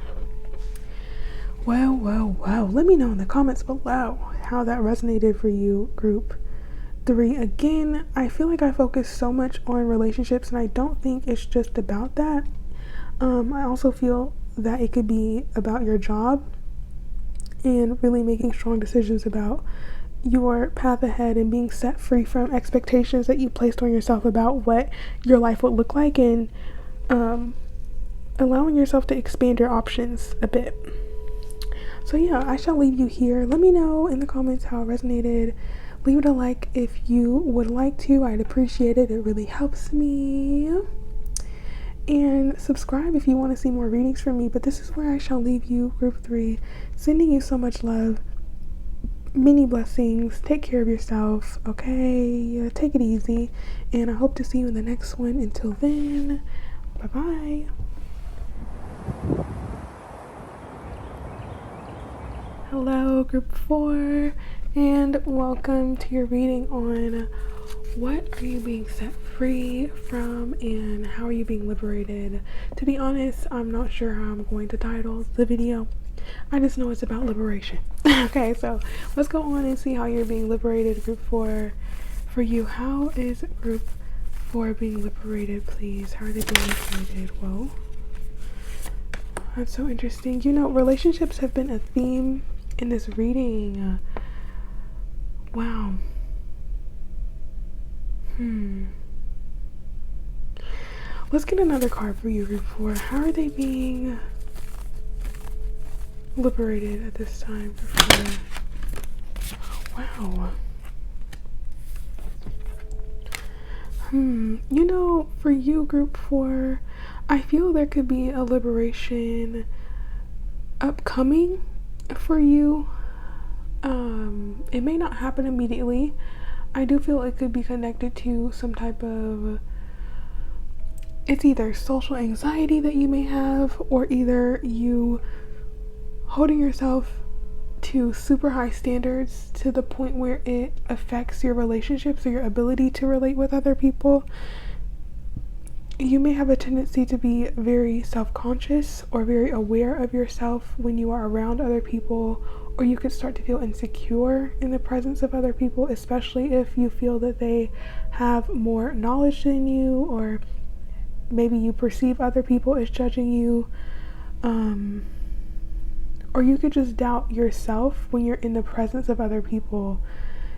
let me know in the comments below how that resonated for you, group 3. Again, I feel like I focus so much on relationships, and I don't think it's just about that. I also feel that it could be about your job, and really making strong decisions about your path ahead, and being set free from expectations that you placed on yourself about what your life would look like, and allowing yourself to expand your options a bit. So yeah, I shall leave you here. Let me know in the comments how it resonated. Leave it a like if you would like to. I'd appreciate it. It really helps me. And subscribe if you want to see more readings from me. But this is where I shall leave you, group 3. Sending you so much love. Many blessings. Take care of yourself, okay? Take it easy. And I hope to see you in the next one. Until then, bye-bye. Hello, group 4. And welcome to your reading on what are you being set free from, and how are you being liberated. To be honest, I'm not sure how I'm going to title the video. I just know it's about liberation. Okay, so let's go on and see how you're being liberated, group 4. For you, how is group 4 being liberated, please? How are they being liberated? Whoa, that's so interesting. You know, relationships have been a theme in this reading. Wow. Let's get another card for you, group 4. How are they being liberated at this time? Wow. You know, for you, group 4, I feel there could be a liberation upcoming for you. It may not happen immediately. I do feel it could be connected to some type of, it's either social anxiety that you may have, or either you holding yourself to super high standards to the point where it affects your relationships or your ability to relate with other people. You may have a tendency to be very self-conscious or very aware of yourself when you are around other people, or you could start to feel insecure in the presence of other people, especially if you feel that they have more knowledge than you, or maybe you perceive other people as judging you. Or you could just doubt yourself when you're in the presence of other people.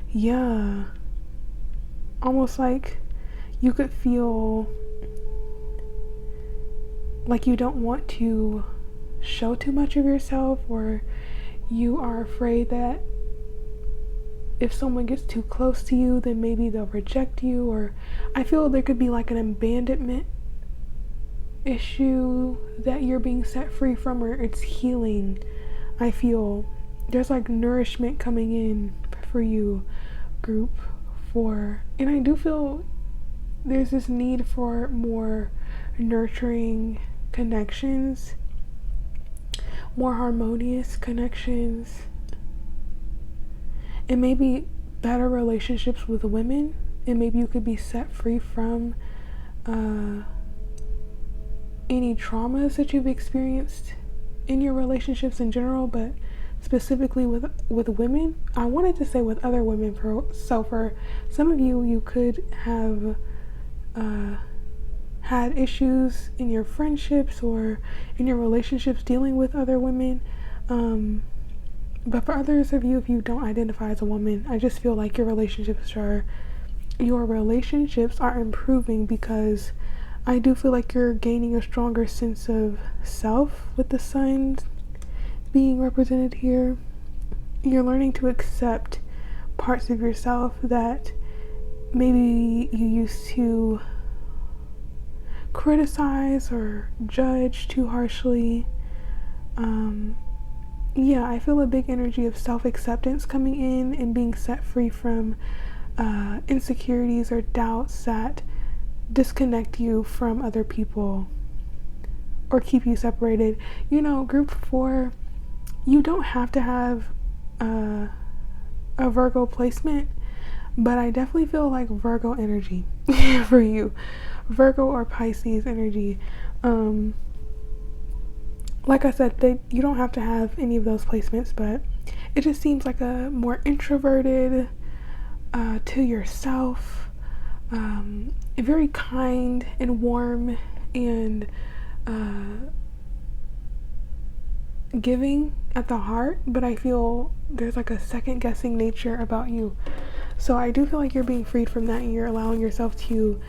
Yeah. Almost like you could feel like you don't want to show too much of yourself, or you are afraid that if someone gets too close to you, then maybe they'll reject you. Or I feel there could be like an abandonment issue that you're being set free from, or it's healing. I feel there's like nourishment coming in for you, group 4. And I do feel there's this need for more nurturing connections, more harmonious connections, and maybe better relationships with women. And maybe you could be set free from any traumas that you've experienced in your relationships in general, but specifically with women. I wanted to say with other women, so for some of you, you could have had issues in your friendships or in your relationships dealing with other women. But for others of you, if you don't identify as a woman, I just feel like your relationships are improving, because I do feel like you're gaining a stronger sense of self with the sun being represented here. You're learning to accept parts of yourself that maybe you used to criticize or judge too harshly. Yeah, I feel a big energy of self-acceptance coming in and being set free from insecurities or doubts that disconnect you from other people or keep you separated. You know, group 4, you don't have to have a Virgo placement, but I definitely feel like Virgo energy for you. Virgo or Pisces energy. Like I said, you don't have to have any of those placements, but it just seems like a more introverted, to yourself, very kind and warm and giving at the heart, but I feel there's like a second guessing nature about you. So I do feel like you're being freed from that, and you're allowing yourself to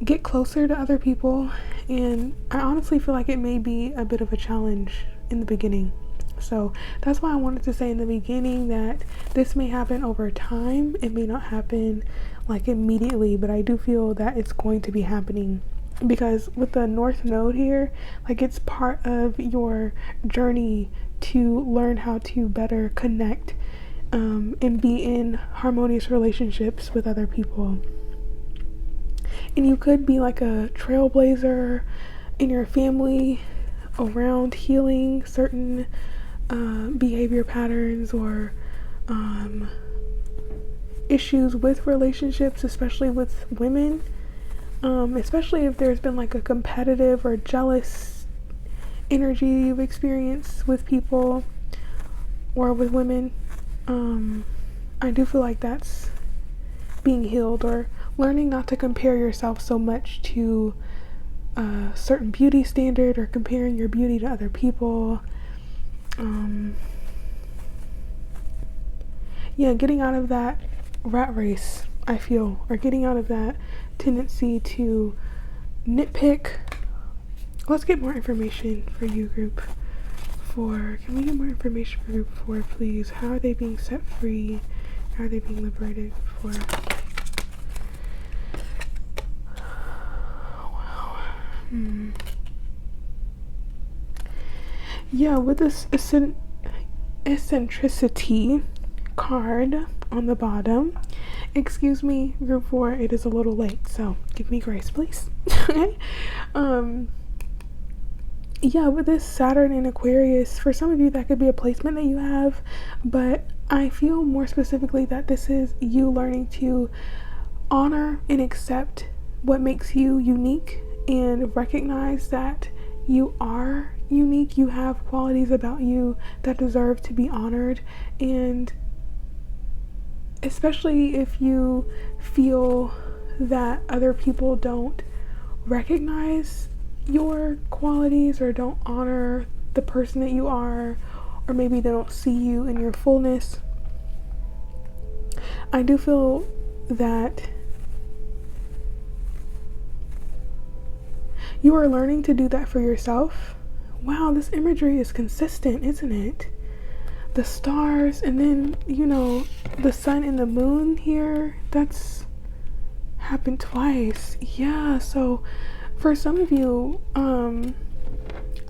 get closer to other people. And I honestly feel like it may be a bit of a challenge in the beginning. So that's why I wanted to say in the beginning that this may happen over time. It may not happen like immediately, but I do feel that it's going to be happening, because with the North Node here, like it's part of your journey to learn how to better connect and be in harmonious relationships with other people. And you could be like a trailblazer in your family around healing certain behavior patterns or issues with relationships, especially with women, especially if there's been like a competitive or jealous energy you've experienced with people or with women. I do feel like that's being healed, or learning not to compare yourself so much to a certain beauty standard, or comparing your beauty to other people. Yeah, getting out of that rat race, I feel, or getting out of that tendency to nitpick. Let's get more information for you, group 4. Can we get more information for group 4, please? How are they being set free? How are they being liberated? 4. Yeah, with this eccentricity card on the bottom. Excuse me, group 4, it is a little late, so give me grace, please. Yeah, with this Saturn in Aquarius, for some of you that could be a placement that you have, but I feel more specifically that this is you learning to honor and accept what makes you unique and recognize that you are unique. You have qualities about you that deserve to be honored, and especially if you feel that other people don't recognize your qualities or don't honor the person that you are, or maybe they don't see you in your fullness. I do feel that you are learning to do that for yourself. Wow, this imagery is consistent, isn't it? The stars, and then, you know, the sun and the moon here, that's happened twice. Yeah, so for some of you,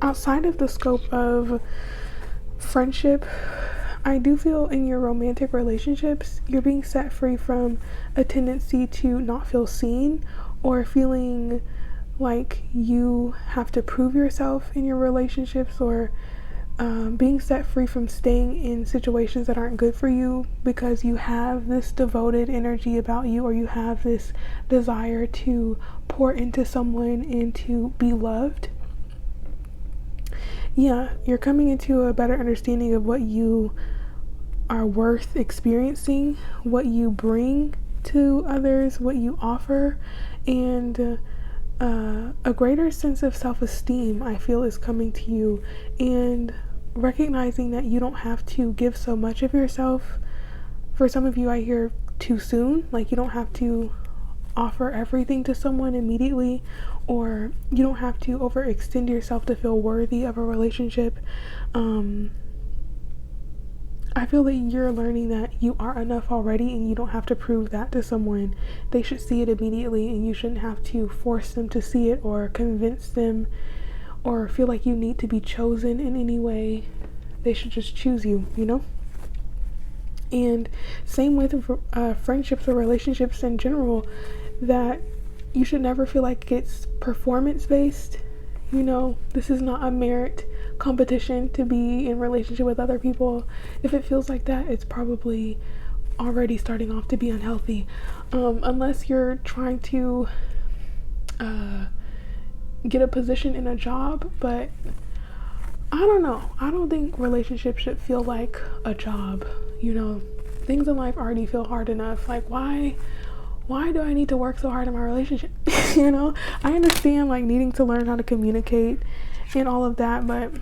outside of the scope of friendship, I do feel in your romantic relationships, you're being set free from a tendency to not feel seen or feeling like you have to prove yourself in your relationships, or being set free from staying in situations that aren't good for you because you have this devoted energy about you, or you have this desire to pour into someone and to be loved. Yeah, you're coming into a better understanding of what you are worth experiencing, what you bring to others, what you offer, and a greater sense of self-esteem, I feel, is coming to you, and recognizing that you don't have to give so much of yourself. For some of you, I hear too soon, like you don't have to offer everything to someone immediately, or you don't have to overextend yourself to feel worthy of a relationship. I feel that you're learning that you are enough already, and you don't have to prove that to someone. They should see it immediately, and you shouldn't have to force them to see it or convince them or feel like you need to be chosen in any way. They should just choose you, you know? And same with friendships or relationships in general, that you should never feel like it's performance based. You know, this is not a merit competition to be in relationship with other people. If it feels like that, it's probably already starting off to be unhealthy. Unless you're trying to get a position in a job, but I don't know. I don't think relationships should feel like a job. You know, things in life already feel hard enough. Like, why do I need to work so hard in my relationship? You know, I understand like needing to learn how to communicate and all of that, but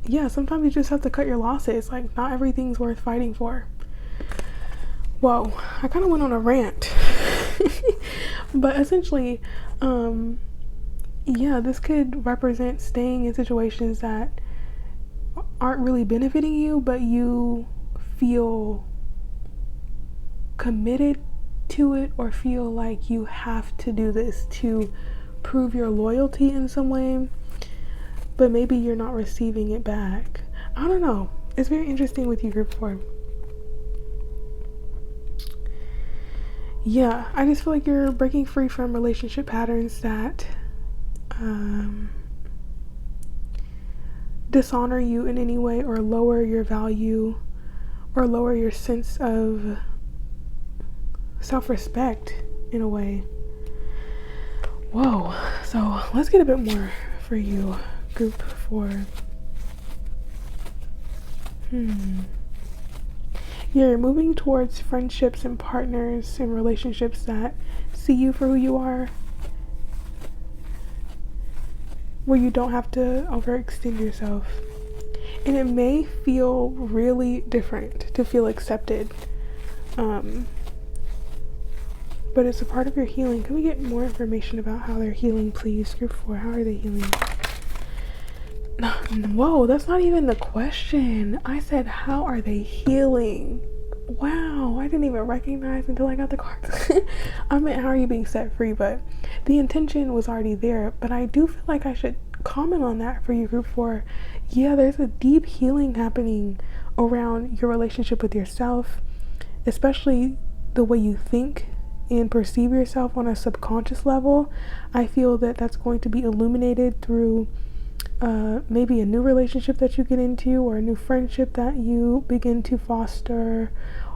yeah, sometimes you just have to cut your losses. Like, not everything's worth fighting for. Whoa, I kind of went on a rant. But essentially, yeah, this could represent staying in situations that aren't really benefiting you, but you feel committed to it, or feel like you have to do this to prove your loyalty in some way, but maybe you're not receiving it back. I don't know. It's very interesting with you, group 4. Yeah, I just feel like you're breaking free from relationship patterns that dishonor you in any way, or lower your value, or lower your sense of self-respect in a way. Whoa, so let's get a bit more for you, group 4. You're moving towards friendships and partners and relationships that see you for who you are, where you don't have to overextend yourself. And it may feel really different to feel accepted, but it's a part of your healing. Can we get more information about how they're healing, please? Group 4, how are they healing? Whoa, that's not even the question. I said, how are they healing? wow, I didn't even recognize until I got the cards. I meant, how are you being set free? But the intention was already there. But I do feel like I should comment on that for you, group 4. Yeah, there's a deep healing happening around your relationship with yourself, especially the way you think and perceive yourself on a subconscious level. I feel that that's going to be illuminated through maybe a new relationship that you get into, or a new friendship that you begin to foster,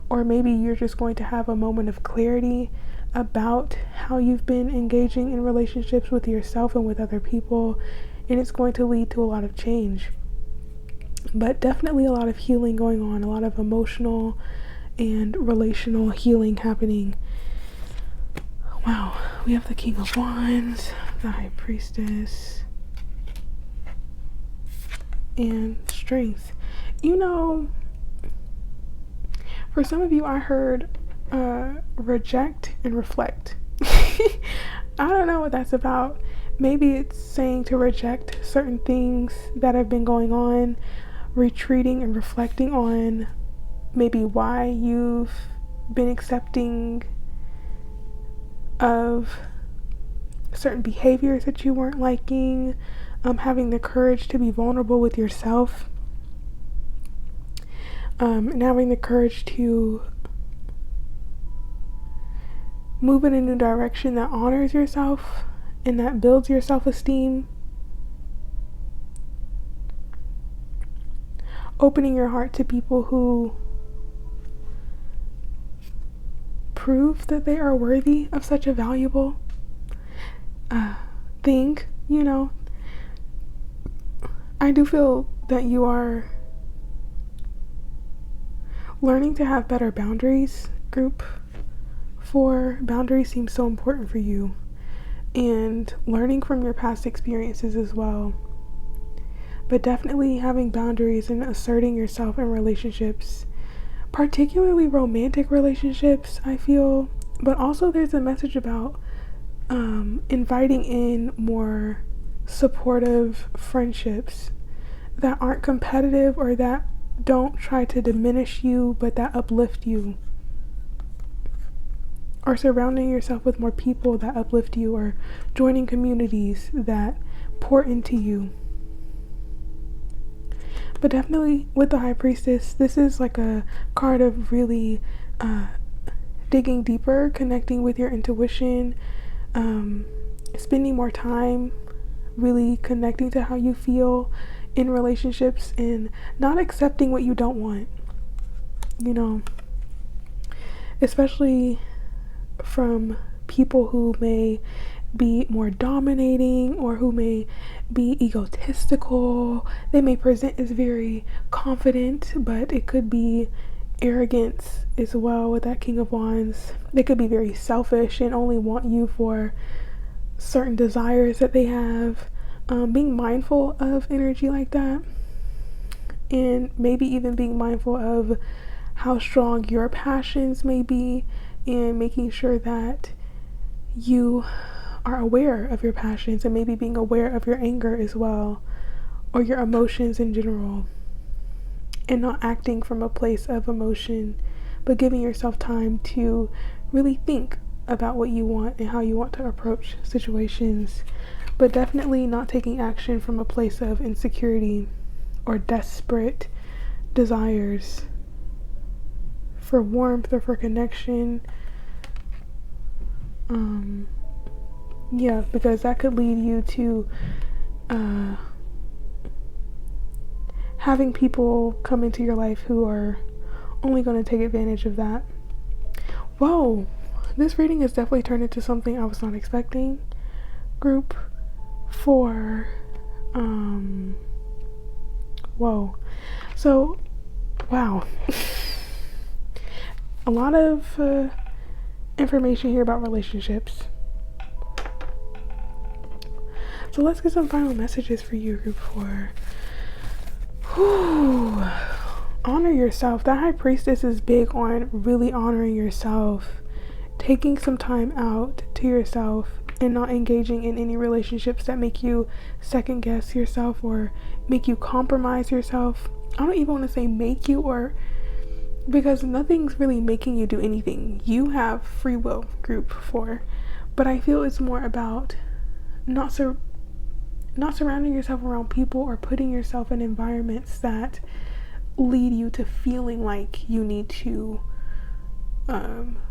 or maybe you're just going to have a moment of clarity about how you've been engaging in relationships with yourself and with other people, and it's going to lead to a lot of change. But definitely a lot of healing going on, a lot of emotional and relational healing happening. Wow, we have the King of Wands, the High Priestess, and Strength. You know, for some of you, I heard reject and reflect. I don't know what that's about. Maybe it's saying to reject certain things that have been going on, retreating and reflecting on maybe why you've been accepting of certain behaviors that you weren't liking, having the courage to be vulnerable with yourself, and having the courage to move in a new direction that honors yourself and that builds your self-esteem. Opening your heart to people who prove that they are worthy of such a valuable thing, you know. I do feel that you are learning to have better boundaries, group 4. Boundaries seem so important for you, and learning from your past experiences as well. But definitely having boundaries and asserting yourself in relationships, particularly romantic relationships, I feel. But also there's a message about inviting in more supportive friendships that aren't competitive, or that don't try to diminish you, but that uplift you. Or surrounding yourself with more people that uplift you, or joining communities that pour into you. But definitely with the High Priestess, this is like a card of really digging deeper, connecting with your intuition, spending more time really connecting to how you feel in relationships, and not accepting what you don't want, you know, especially from people who may be more dominating, or who may be egotistical. They may present as very confident, but it could be arrogance as well with that King of Wands. They could be very selfish and only want you for certain desires that they have. Being mindful of energy like that, and maybe even being mindful of how strong your passions may be, and making sure that you are aware of your passions, and maybe being aware of your anger as well, or your emotions in general, and not acting from a place of emotion, but giving yourself time to really think about what you want and how you want to approach situations, but definitely not taking action from a place of insecurity or desperate desires for warmth or for connection. Yeah, because that could lead you to having people come into your life who are only going to take advantage of that. Whoa, this reading has definitely turned into something I was not expecting, group 4. Whoa. So, wow. A lot of information here about relationships. So let's get some final messages for you, group 4. Whew. Honor yourself. That High Priestess is big on really honoring yourself, taking some time out to yourself, and not engaging in any relationships that make you second guess yourself or make you compromise yourself. I don't even want to say make you, or because nothing's really making you do anything. You have free will, group 4. But I feel it's more about not surrounding yourself around people or putting yourself in environments that lead you to feeling like you need to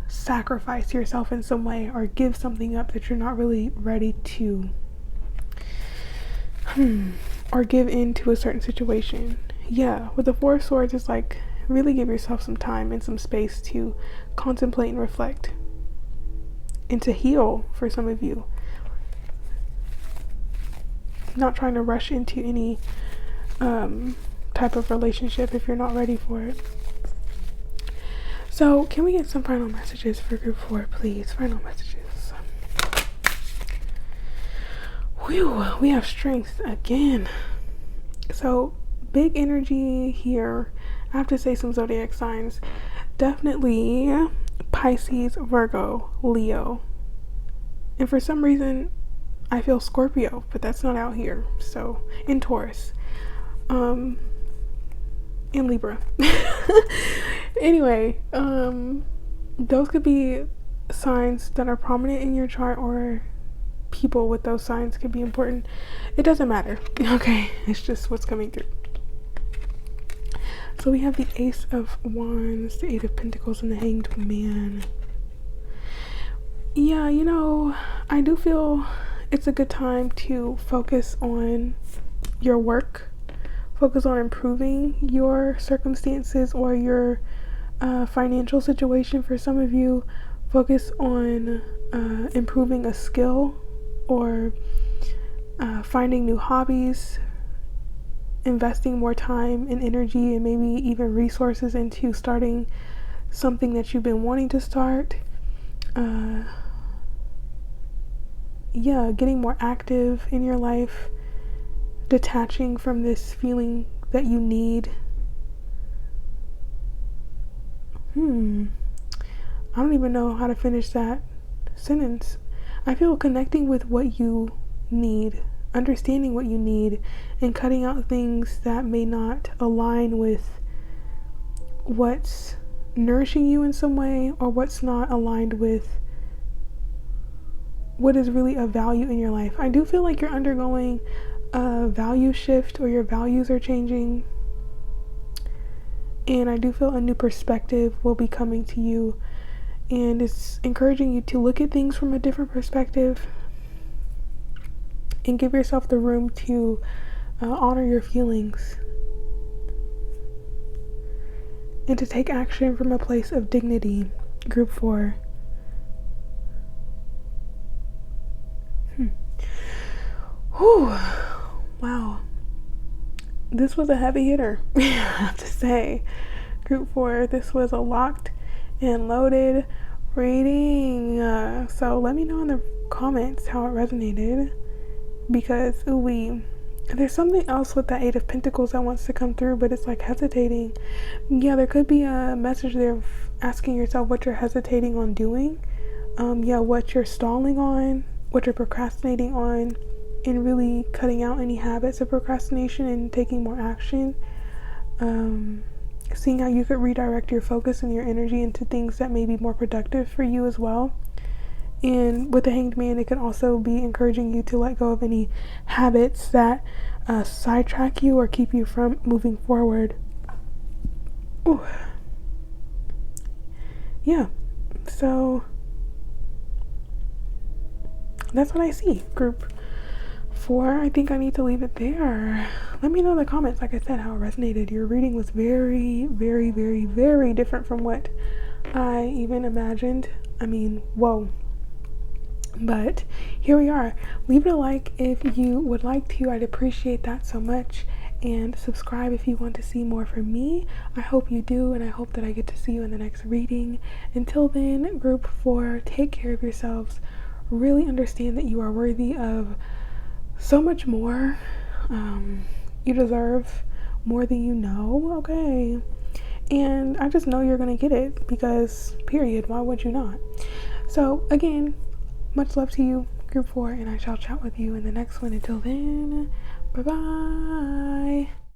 sacrifice yourself in some way or give something up that you're not really ready to or give in to a certain situation. Yeah, with the 4 of Swords, it's like really give yourself some time and some space to contemplate and reflect and to heal for some of you. Not trying to rush into any type of relationship if you're not ready for it. So can we get some final messages for group 4, please? Final messages. Whew, we have strength again. So big energy here. I have to say some zodiac signs. Definitely Pisces, Virgo, Leo. And for some reason, I feel Scorpio, but that's not out here. So, in Taurus. In Libra. Anyway, those could be signs that are prominent in your chart, or people with those signs could be important. It doesn't matter. Okay, it's just what's coming through. So we have the Ace of Wands, the 8 of Pentacles, and the Hanged Man. Yeah, you know, I do feel it's a good time to focus on your work, focus on improving your circumstances or your financial situation. For some of you, focus on improving a skill or finding new hobbies, investing more time and energy and maybe even resources into starting something that you've been wanting to start. Yeah, getting more active in your life, detaching from this feeling that you need. I don't even know how to finish that sentence. I feel connecting with what you need, understanding what you need, and cutting out things that may not align with what's nourishing you in some way, or what's not aligned with what is really of value in your life. I do feel like you're undergoing a value shift, or your values are changing, and I do feel a new perspective will be coming to you, and it's encouraging you to look at things from a different perspective and give yourself the room to honor your feelings and to take action from a place of dignity. Group 4. Whew. Wow. This was a heavy hitter, I have to say. Group 4, this was a locked and loaded reading. So let me know in the comments how it resonated, because there's something else with that 8 of Pentacles that wants to come through, but it's like hesitating. Yeah, there could be a message there of asking yourself what you're hesitating on doing. What you're stalling on, what you're procrastinating on, and really cutting out any habits of procrastination and taking more action. Seeing how you could redirect your focus and your energy into things that may be more productive for you as well. And with the Hanged Man, it could also be encouraging you to let go of any habits that sidetrack you or keep you from moving forward. Ooh. Yeah, so that's what I see. Group 4, I think I need to leave it there. Let me know in the comments, like I said, how it resonated. Your reading was very, very, very, very different from what I even imagined. I mean, whoa. But here we are. Leave it a like if you would like to. I'd appreciate that so much. And subscribe if you want to see more from me. I hope you do, and I hope that I get to see you in the next reading. Until then, Group 4, take care of yourselves. Really understand that you are worthy of so much more. You deserve more than you know, okay? And I just know you're gonna get it, because period, why would you not? So again, much love to you, Group 4, and I shall chat with you in the next one. Until then, bye bye.